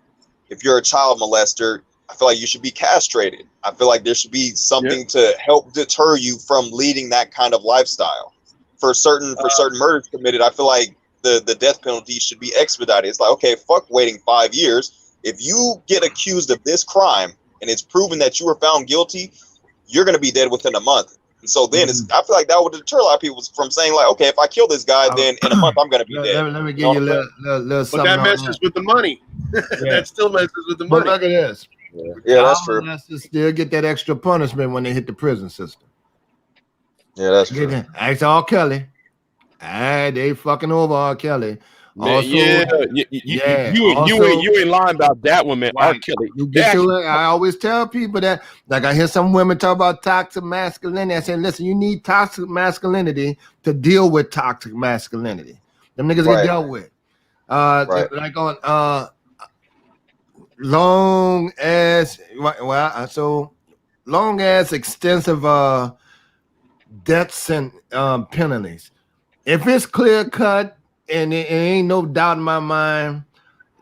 if you're a child molester, I feel like you should be castrated. I feel like there should be something to help deter you from leading that kind of lifestyle. For certain murders committed, I feel like the death penalty should be expedited. It's like, okay, fuck waiting 5 years. If you get accused of this crime and it's proven that you were found guilty, you're going to be dead within a month. And so then I feel like that would deter a lot of people from saying, like, okay, if I kill this guy, then in a month I'm going to be dead. Let me give you a little something. But that messes with the money. That still messes with the money. But look at this. Yeah, that's true. Still get that extra punishment when they hit the prison system. Yeah, that's true. That's R. Kelly. They fucking over R. Kelly. Also, you ain't lying about that one, man. R. Kelly. You get to it. I always tell people that, like I hear some women talk about toxic masculinity. I say, listen, you need toxic masculinity to deal with toxic masculinity. Them niggas get dealt with. Like on long as extensive debts and penalties. If it's clear cut and it ain't no doubt in my mind,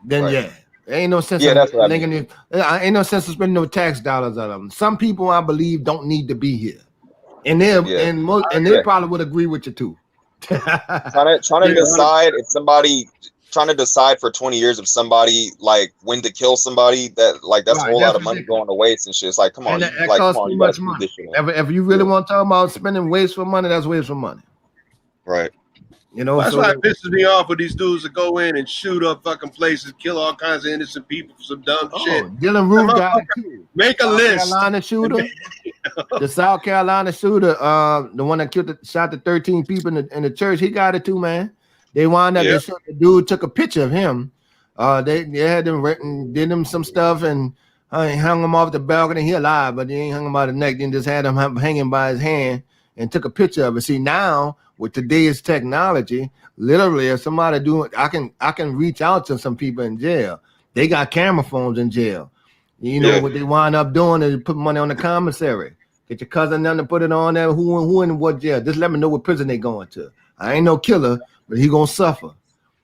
then there ain't no sense. Ain't no sense of spending no tax dollars on them. Some people I believe don't need to be here, and they probably would agree with you too. trying to decide if somebody. Trying to decide for 20 years of somebody like when to kill somebody that's a whole lot of money going to waste and shit. It's like, come on, that costs too much money. If you really want to talk about spending wasteful money, that's wasteful money. Right. You know, that's why it pisses me off with these dudes that go in and shoot up fucking places, kill all kinds of innocent people for some dumb shit. Dylan Roof got it too. Make a list. Carolina shooter, the South Carolina shooter, the one that shot the 13 people in the church, he got it too, man. They wound up. The dude took a picture of him. They had him written, did him some stuff, and hung him off the balcony. He alive, but they ain't hung him by the neck. Then just had him hanging by his hand and took a picture of it. See, now with today's technology, literally, if somebody I can reach out to some people in jail. They got camera phones in jail. You know what they wind up doing is put money on the commissary. Get your cousin down to put it on there. Who in what jail? Just let me know what prison they going to. I ain't no killer, but he gonna suffer.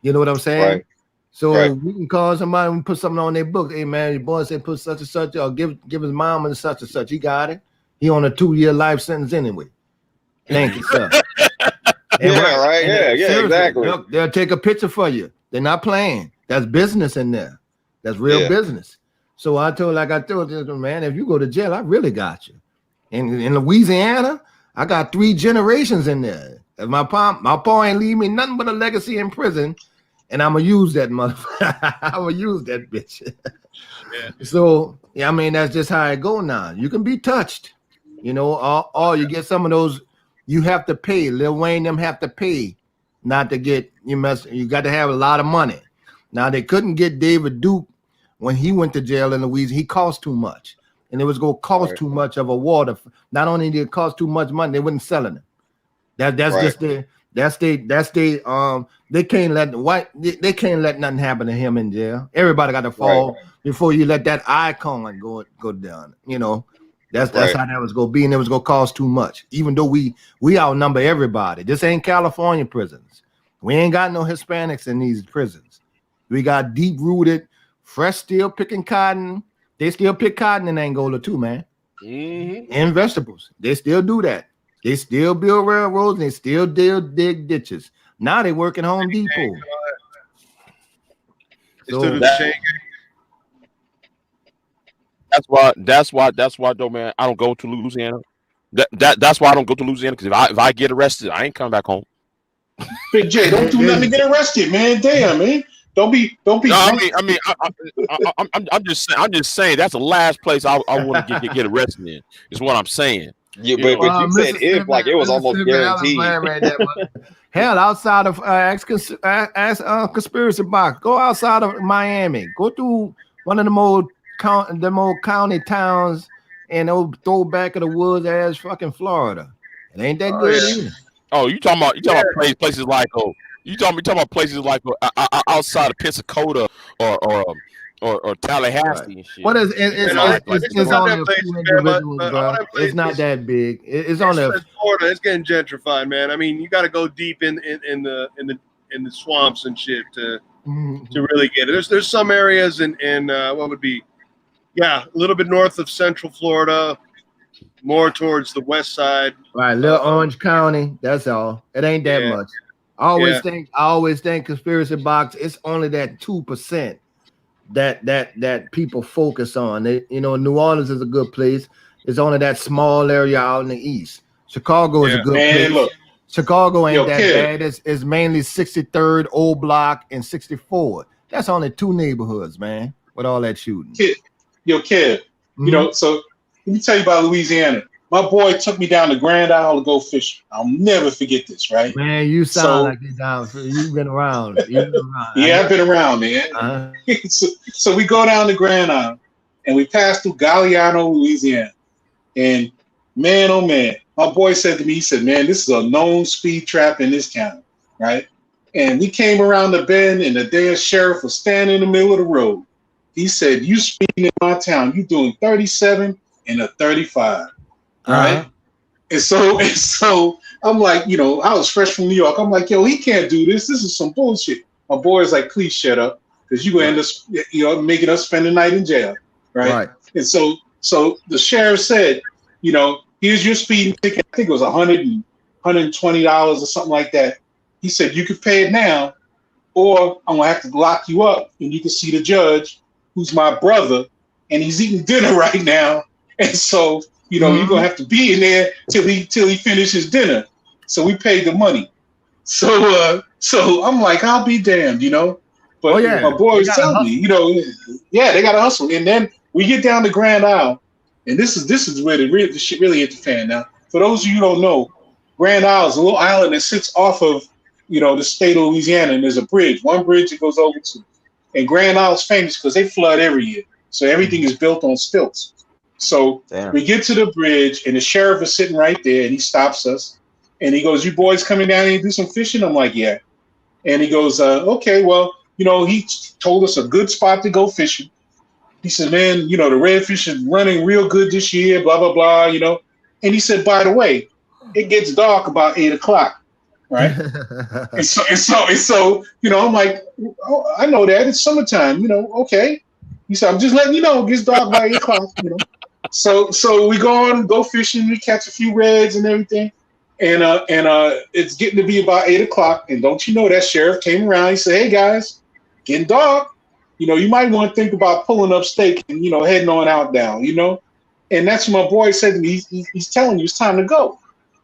You know what I'm saying? Right. So we can call somebody and put something on their book. Hey man, your boy said put such and such, or give his mom and such and such. He got it. He on a 2-year life sentence anyway. Thank you, sir. Exactly. Look, they'll take a picture for you. They're not playing. That's business in there. That's real business. So I told this man, if you go to jail, I really got you. In Louisiana, I got 3 generations in there. If my pa ain't leave me nothing but a legacy in prison, and I'm gonna use that motherfucker. I'm gonna use that bitch. So I mean that's just how it go now. You can be touched, you know, or you get some of those. You have to pay. Lil Wayne them have to pay not to get you. You got to have a lot of money. Now they couldn't get David Duke when he went to jail in Louisiana. He cost too much, and it was gonna cost too much of a water. Not only did it cost too much money, they wasn't selling it. That's just they can't let nothing happen to him in jail. Everybody got to fall before you let that icon go down. You know, that's how that was gonna be, and it was gonna cost too much. Even though we outnumber everybody. This ain't California prisons. We ain't got no Hispanics in these prisons. We got deep rooted, fresh still picking cotton. They still pick cotton in Angola too, man. And vegetables. They still do that. They still build railroads and they still dig ditches. Now they work at Home Depot. So that's why though, man, I don't go to Louisiana. That's why I don't go to Louisiana, because if I get arrested, I ain't coming back home. Big J, don't do nothing to get arrested, man. Damn, man. Don't be. No, I'm just saying that's the last place I want to get arrested in. Is what I'm saying. Yeah, but you said if, like it was almost guaranteed. Hell, outside of conspiracy box, go outside of Miami, go through one of them old county towns and old throwback of the woods as fucking Florida. It ain't that good either. Oh, you talking about places like you talking about places like outside of Pensacola or Tallahassee and shit. What is it's only a few individuals, bro. It's not that big. It's on the Florida. It's getting gentrified, man. I mean, you got to go deep in the swamps and shit to really get it. There's some areas in what would be a little bit north of Central Florida, more towards the west side. Right, little Orange County. That's all. It ain't that much. I always think conspiracy box. It's only that 2%. That people focus on. New Orleans is a good place. It's only that small area out in the east. Chicago is a good place. Look, Chicago ain't that bad. It's mainly 63rd, Old Block, and 64th. That's only 2 neighborhoods, man, with all that shooting. Kid, you know, so let me tell you about Louisiana. my boy took me down to Grand Isle to go fishing. I'll never forget this, right? Man, you sound like you've been around. Yeah, I've been around, man. So we go down to Grand Isle, and we pass through Galliano, Louisiana. And man, oh man, my boy said to me, he said, man, this is a known speed trap in this town, right? And we came around the bend, and the damn sheriff was standing in the middle of the road. He said, you speeding in my town, you doing 37 and a 35, right? And so I'm like, you know, I was fresh from New York. I'm like, yo, he can't do this. This is some bullshit. My boy is like, please shut up, because you end up, you know, making us spend the night in jail, right? And so the sheriff said, you know, here's your speeding ticket. I think it was $120 or something like that. He said, you could pay it now, or I'm gonna have to lock you up, and you can see the judge, who's my brother, and he's eating dinner right now. And so, you know, you're gonna have to be in there till he finishes dinner. So we paid the money. So I'm like, I'll be damned, you know. But my boy was telling me, you know, they gotta hustle. And then we get down to Grand Isle, and this is where the shit really hit the fan. Now, for those of you who don't know, Grand Isle is a little island that sits off of, you know, the state of Louisiana, and there's a bridge, one bridge that goes over to. And Grand Isle is famous because they flood every year. So everything is built on stilts. So we get to the bridge, and the sheriff is sitting right there, and he stops us. And he goes, you boys coming down here and do some fishing? I'm like, yeah. And he goes, okay, well, you know, he told us a good spot to go fishing. He said, man, you know, the redfish is running real good this year, blah, blah, blah, you know. And he said, by the way, it gets dark about 8 o'clock. Right. and so, you know, I'm like, oh, I know that it's summertime, you know, okay. He said, I'm just letting you know, it gets dark by 8 o'clock, you know. So we go fishing, we catch a few reds and everything. And it's getting to be about 8 o'clock. And don't you know, that sheriff came around, he said, hey guys, getting dark. You know, you might want to think about pulling up stake and, you know, heading on out down, you know. And that's what my boy said to me. He's telling you it's time to go.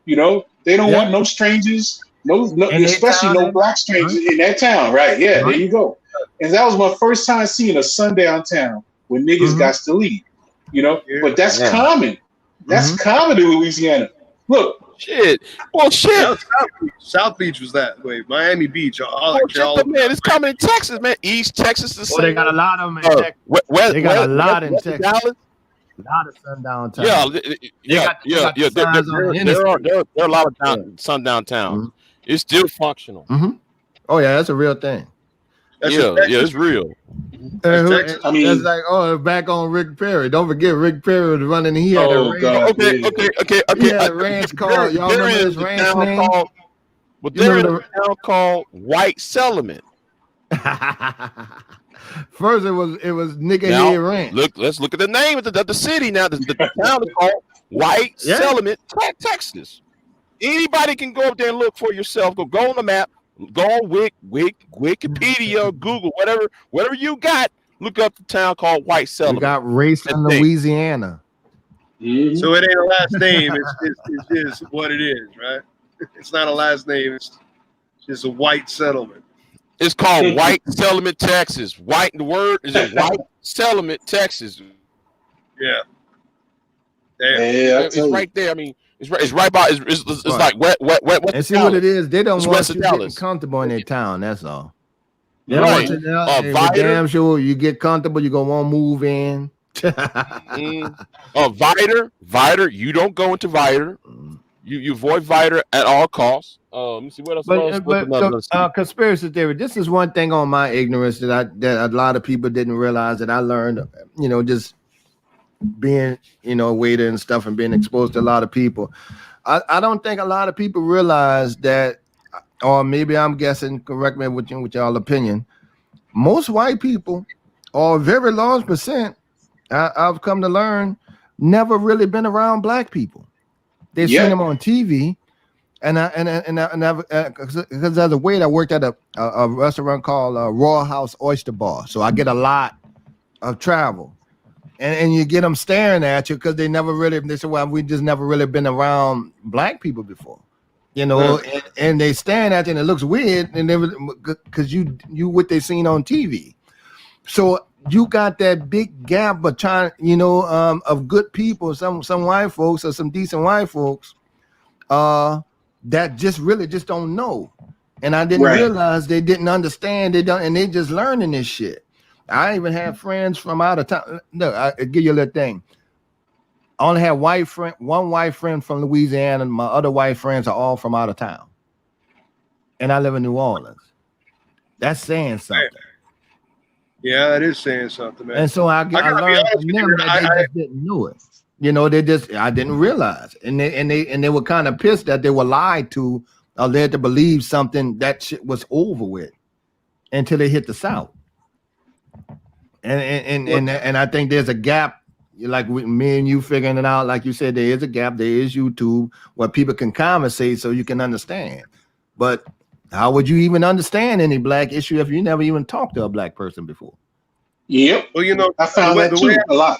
You know, they don't want no strangers. No, especially no black strangers in that town, right? Yeah, there you go. And that was my first time seeing a sundown town where niggas got to leave, you know. But that's common. That's common in Louisiana. Look, shit. Well, shit. South Beach was that way. Miami Beach, all man, it's coming in Texas, man. East Texas, the same. They got a lot of them in Texas. They got a lot in Texas. Dallas. A lot of sundown towns. Yeah. There are a lot of sundown towns. It's still functional. Oh yeah, that's a real thing. It's real. I mean, it's like, back on Rick Perry. Don't forget, Rick Perry was running. He had a ranch. Okay. He had a ranch called. Y'all remember this ranch name? Well, there is a town called White Settlement. First, it was Nigga Head Ranch. Let's look at the name of the city now. The town is called White Settlement, Texas. Anybody can go up there and look for yourself. Go on the map. Go on Wikipedia, Google, whatever you got. Look up the town called White Settlement. We got race in Louisiana. So it ain't a last name. It's just what it is, right? It's not a last name. It's just a white settlement. It's called White Settlement, Texas. White. The word is a White Settlement, Texas. Yeah. It's right there. I mean, it's right by. It's like wet. And see what it is. They don't want you getting comfortable in their town. That's all. They don't want you there. Damn sure you get comfortable. You gonna want to move in. Vider. You don't go into Vider. You avoid Vider at all costs. Let me see what else. Conspiracy theory. This is one thing on my ignorance that a lot of people didn't realize that I learned. You know, just being, you know, a waiter and stuff and being exposed to a lot of people. I don't think a lot of people realize that, or maybe I'm guessing, correct me with y'all opinion, most white people, or a very large percent, I've come to learn, never really been around black people. They've seen them on TV, and because as a waiter, I worked at a restaurant called Royal House Oyster Bar, so I get a lot of travel. And you get them staring at you because they said, well, we just never really been around black people before, you know, and they staring at you and it looks weird, and because you what they seen on TV. So you got that big gap between, you know, of good people, some white folks or some decent white folks, that just really just don't know. And I didn't realize they didn't understand. They don't, and they just learning this shit. I even have friends from out of town. Look, I give you a little thing. I only have one white friend from Louisiana, and my other white friends are all from out of town. And I live in New Orleans. That's saying something. Yeah, that is saying something, man. And so I learned from them that they just didn't know it. You know, I didn't realize. And they were kind of pissed that they were lied to or led to believe something that shit was over with until they hit the South. And I think there's a gap, like me and you figuring it out. Like you said, there is a gap. There is YouTube where people can conversate so you can understand. But how would you even understand any black issue if you never even talked to a black person before? Yep. Well, you know, I found that too a lot.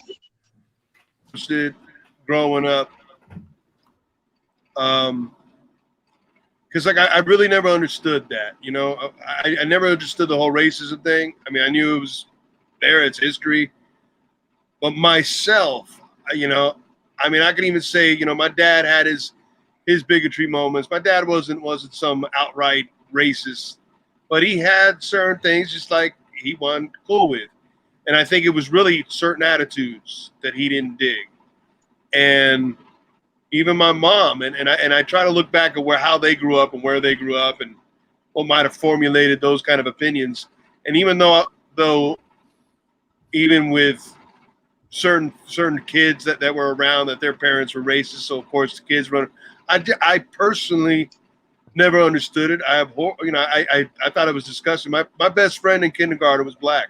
Growing up, because like I really never understood that. You know, I never understood the whole racism thing. I mean, I knew it was there; it's history. But myself, you know, I mean, I can even say, you know, my dad had his bigotry moments. My dad wasn't some outright racist, but he had certain things just like he wasn't cool with. And I think it was really certain attitudes that he didn't dig. And even my mom, and I try to look back at how they grew up and where they grew up and what might have formulated those kind of opinions. And even though even with certain kids that were around, that their parents were racist, so of course the kids run. I personally never understood it. I thought it was disgusting. My best friend in kindergarten was black.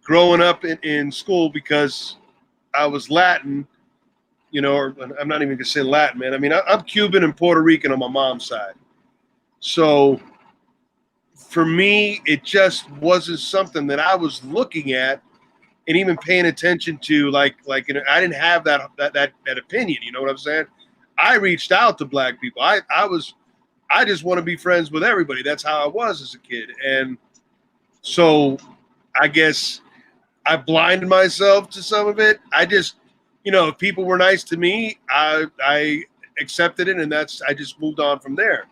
Growing up in school, because I was Latin, you know, or I'm not even gonna say Latin, man. I mean, I'm Cuban and Puerto Rican on my mom's side. So for me, it just wasn't something that I was looking at and even paying attention to. Like you know, I didn't have that opinion. You know what I'm saying? I reached out to black people. I just want to be friends with everybody. That's how I was as a kid. And so I guess I blinded myself to some of it. I just, you know, if people were nice to me, I accepted it, and I just moved on from there.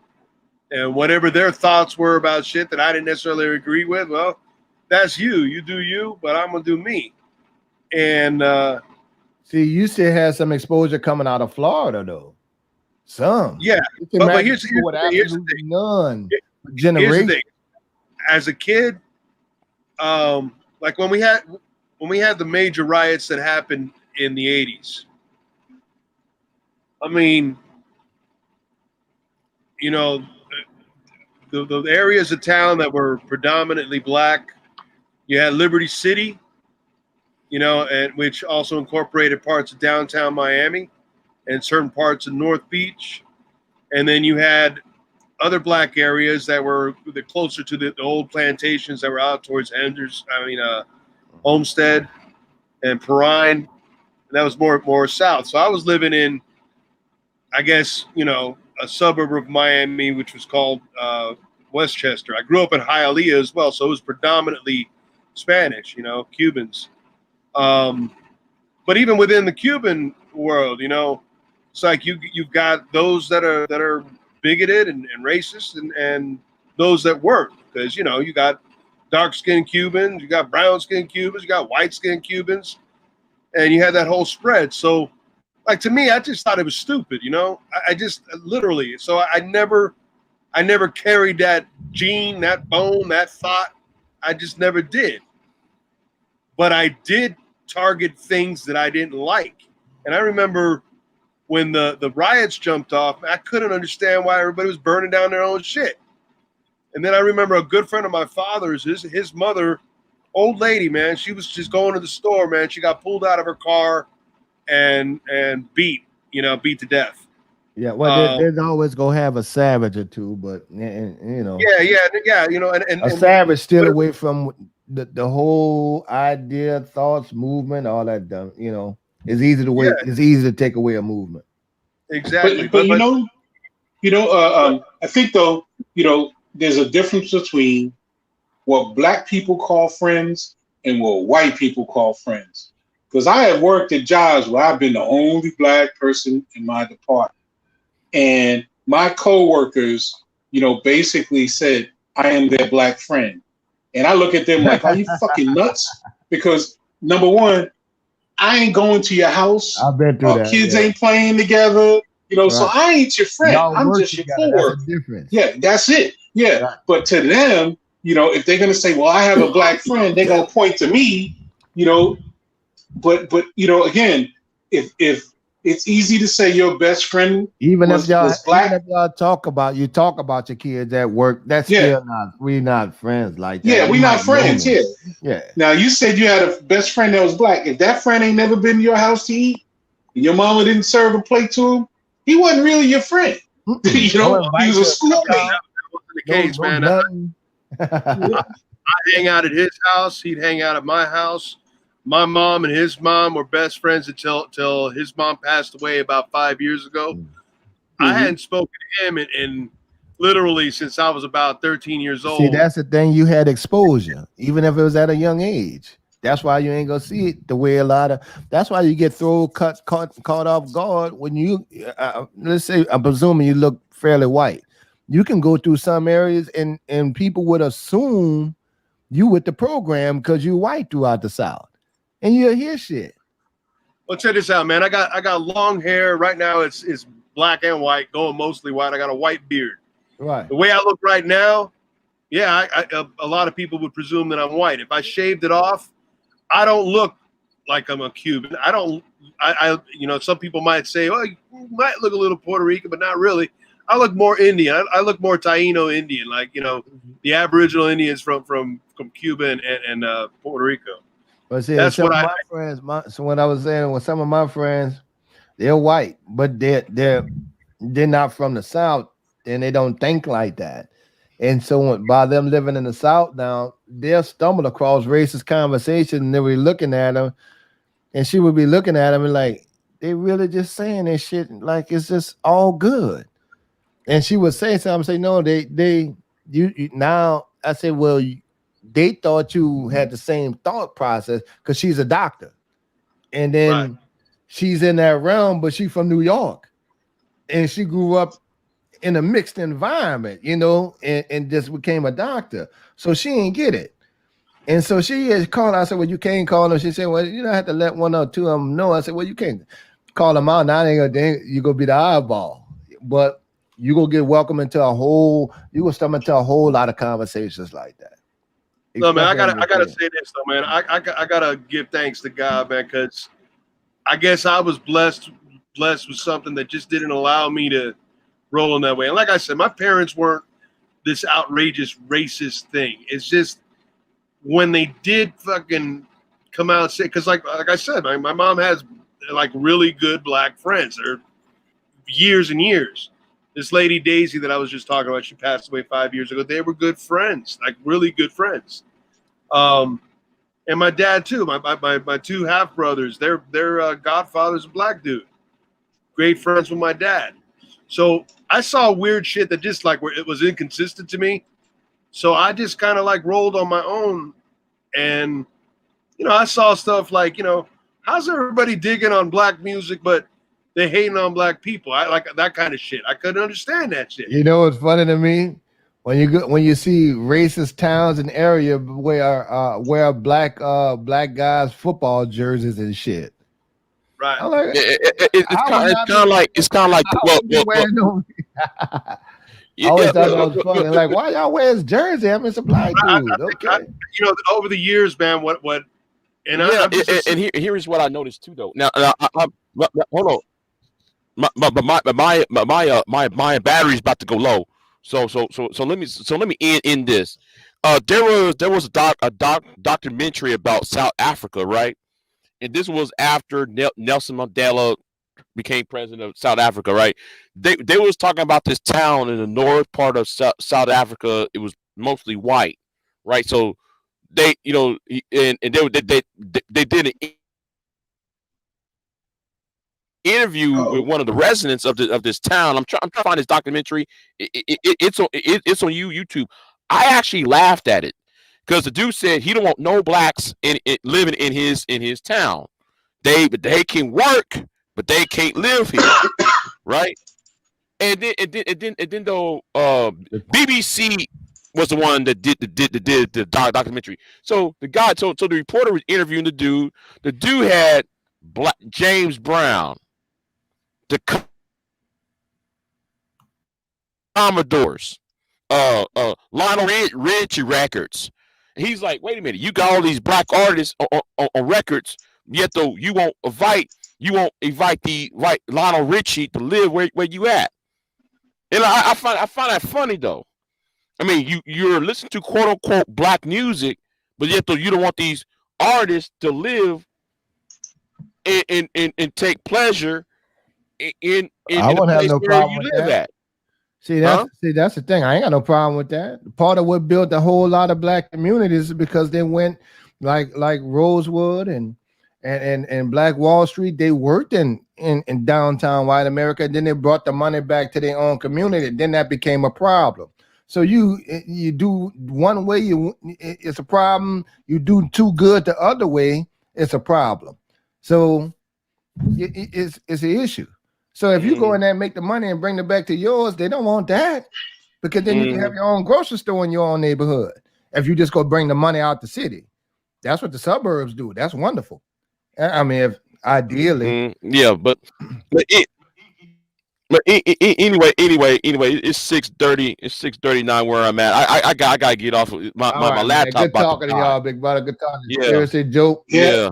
And whatever their thoughts were about shit that I didn't necessarily agree with, well, that's you. You do you, but I'm gonna do me. And see, you still had some exposure coming out of Florida, though. Some, yeah. But here's the thing. None. Here's the thing. As a kid, like when we had the major riots that happened in the 80s. I mean, you know, the areas of town that were predominantly black, you had Liberty City, you know, and which also incorporated parts of downtown Miami and certain parts of North Beach. And then you had other black areas that were closer to the old plantations that were out towards Homestead and Perrine. And that was more south. So I was living in, I guess, you know, a suburb of Miami, which was called Westchester. I grew up in Hialeah as well, so it was predominantly Spanish, you know, Cubans. But even within the Cuban world, you know, it's like you've got those that are bigoted and racist, and those that weren't, because you know you got dark-skinned Cubans, you got brown-skinned Cubans, you got white-skinned Cubans, and you had that whole spread. So, like, to me, I just thought it was stupid, you know. I just literally, so I never carried that gene, that bone, that thought. I just never did. But I did target things that I didn't like, and I remember when the riots jumped off, I couldn't understand why everybody was burning down their own shit. And then I remember a good friend of my father's, his mother, old lady, man, she was just going to the store, man. She got pulled out of her car and beat to death. Yeah, well, there's always gonna have a savage or two, but you know. Yeah, you know, and a savage still away from the whole idea, thoughts, movement, all that dumb, you know. It's easy to It's easy to take away a movement. Exactly, but I think though, you know, there's a difference between what black people call friends and what white people call friends. Because I have worked at jobs where I've been the only black person in my department. And my coworkers, basically said, I am their black friend. And I look at them like, are you fucking nuts? Because number one, I ain't going to your house. I've been through that. Kids ain't playing together. So I ain't your friend. I'm just your coworker. That's the difference. Yeah, that's it. Yeah. Right. But to them, if they're gonna say, well, I have a black friend, they're gonna point to me, but again, if it's easy to say your best friend even if y'all talk about your kids at work, that's still we're not friends like that. Yeah, we're not friends. Yeah. Now you said you had a best friend that was black. If that friend ain't never been to your house to eat, and your mama didn't serve a plate to him, he wasn't really your friend. He was a schoolmate. That wasn't the case, man. I hang out at his house. He'd hang out at my house. My mom and his mom were best friends until his mom passed away about 5 years ago. Mm-hmm. I hadn't spoken to him in literally since I was about 13 years old. See, that's the thing. You had exposure, even if it was at a young age. That's why you ain't gonna see it the way that's why you get caught off guard when you, let's say, I'm presuming you look fairly white. You can go through some areas and people would assume you with the program because you white throughout the South. And you'll hear shit. Well, check this out, man. I got long hair. Right now it's black and white, going mostly white. I got a white beard. Right. The way I look right now, yeah, a lot of people would presume that I'm white. If I shaved it off, I don't look like I'm a Cuban. Some people might say, oh, you might look a little Puerto Rican, but not really. I look more Indian. I look more Taino Indian, like, the Aboriginal Indians from Cuba and Puerto Rico. But see, that's what my friends. So what I was saying, with some of my friends, they're white, but they're not from the South, and they don't think like that. And so by them living in the South now, they'll stumble across racist conversation, and they were looking at them, and she would be looking at them and like, they really just saying this shit like it's just all good. And she would say something, say, no, you now. I said, well, they thought you had the same thought process because she's a doctor. And then she's in that realm, but she's from New York. And she grew up in a mixed environment, and just became a doctor. So she ain't get it. And so she is called. I said, well, you can't call them. She said, well, you don't have to let one or two of them know. I said, well, you can't call them out. Now you're going to be the eyeball. But you're going to get welcome into you're going to stumble into a whole lot of conversations like that. No, man, I gotta say this though, man. I gotta give thanks to God, man, because I guess I was blessed with something that just didn't allow me to roll in that way. And like I said, my parents weren't this outrageous racist thing. It's just when they did fucking come out and say, because like I said, my mom has like really good black friends. They're years and years. This lady Daisy that I was just talking about, she passed away 5 years ago. They were good friends, like really good friends. And my dad too. My two half brothers, they're godfather's a black dude. Great friends with my dad. So I saw weird shit that just like it was inconsistent to me. So I just kind of like rolled on my own, and I saw stuff like how's everybody digging on black music, but they hating on black people. I like that kind of shit. I couldn't understand that shit. You know what's funny to me? When you see racist towns and area wear black guys football jerseys and shit. Right. I'm like, it's kind of like I always thought that was funny. Like, why y'all wear his jersey? I mean, it's a black dude. Okay. Over the years, man, and here's what I noticed too, though. Now, hold on. My battery's about to go low. So let me end this. There was a documentary about South Africa, right? And this was after Nelson Mandela became president of South Africa, right? They was talking about this town in the north part of South Africa. It was mostly white, right? So they, and they did an interview with one of the residents of this town. I'm trying to find this documentary. It's on YouTube. I actually laughed at it because the dude said he don't want no blacks living in his town. They can work, but they can't live here, right? And then though BBC was the one that did the documentary. So the guy, so the reporter was interviewing the dude. The dude had James Brown, the Commodores, Lionel Richie records. And he's like, wait a minute, you got all these black artists on records, yet though you won't invite the right Lionel Richie to live where you at. And I find that funny though. I mean, you're listening to quote unquote black music, but yet though you don't want these artists to live and take pleasure in I the wouldn't have place no where problem you with live that. at. See, that's the thing. I ain't got no problem with that. Part of what built a whole lot of black communities is because they went like Rosewood and Black Wall Street. They worked in downtown white America. Then they brought the money back to their own community. Then that became a problem. So you do one way, it's a problem. You do too good the other way, it's a problem. So it's an issue. So if you go in there and make the money and bring it back to yours, they don't want that, because then you can have your own grocery store in your own neighborhood. If you just go bring the money out the city, that's what the suburbs do. That's wonderful. I mean, if ideally, yeah, but anyway, it's 6:30. It's 6:39 where I'm at. I gotta get off my laptop. Good talking to y'all, big brother. Good talking. Yeah. Seriously, joke. Yeah.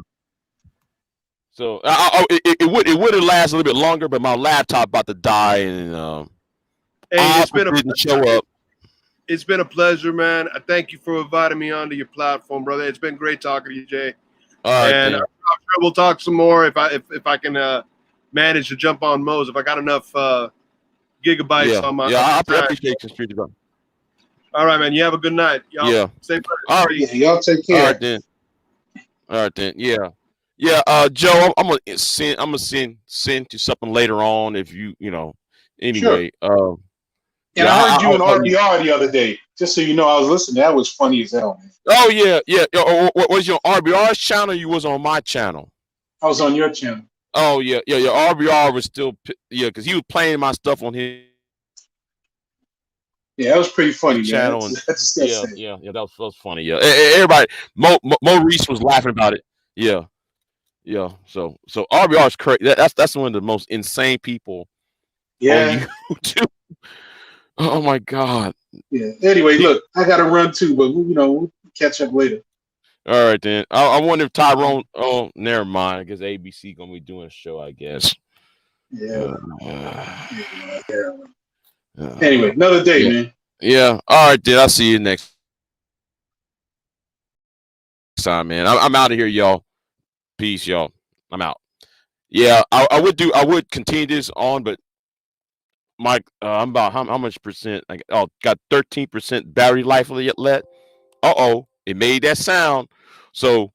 So it would have lasted a little bit longer, but my laptop about to die, and hey, it's been show up. It's been a pleasure, man. I thank you for inviting me onto your platform, brother. It's been great talking to you, Jay. All right, and I'm sure we'll talk some more if I can manage to jump on Mo's, if I got enough gigabytes on my. Yeah, I appreciate you. All right, man. You have a good night. Y'all stay all right, y'all take care. All right then. Yeah. Joe, I'm gonna send you something later on if you know. Anyway. Sure. And I heard you in RBR the other day. Just so you know, I was listening. That was funny as hell, man. Oh yeah. What was your RBR channel? You was on my channel. I was on your channel. Oh yeah. Your RBR was still because he was playing my stuff on his. Yeah, that was pretty funny, channel. Man. Yeah, that was funny. Yeah, everybody, Maurice was laughing about it. Yeah. So RBR is crazy. That's one of the most insane people. Yeah. On YouTube. Oh my God. Yeah. Anyway, look, I gotta run too, but we'll catch up later. All right then. I wonder if Tyrone. Oh, never mind. I guess ABC gonna be doing a show. I guess. Yeah. Anyway, another day, man. Yeah. All right, then. I'll see you next time, man. I'm out of here, y'all. Peace, y'all. I'm out. Yeah, I would continue this on, but I'm about how much percent? Got 13% battery life left. It made that sound. So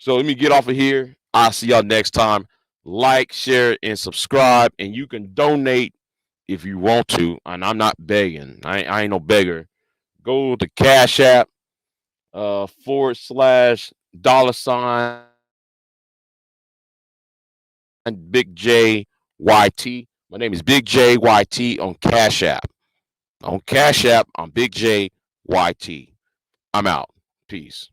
let me get off of here. I'll see y'all next time. Like, share, and subscribe, and you can donate if you want to. And I'm not begging. I ain't no beggar. Go to Cash App /$$ BIGJYT. My name is BIGJYT on Cash App. On Cash App, I'm BIGJYT. I'm out. Peace.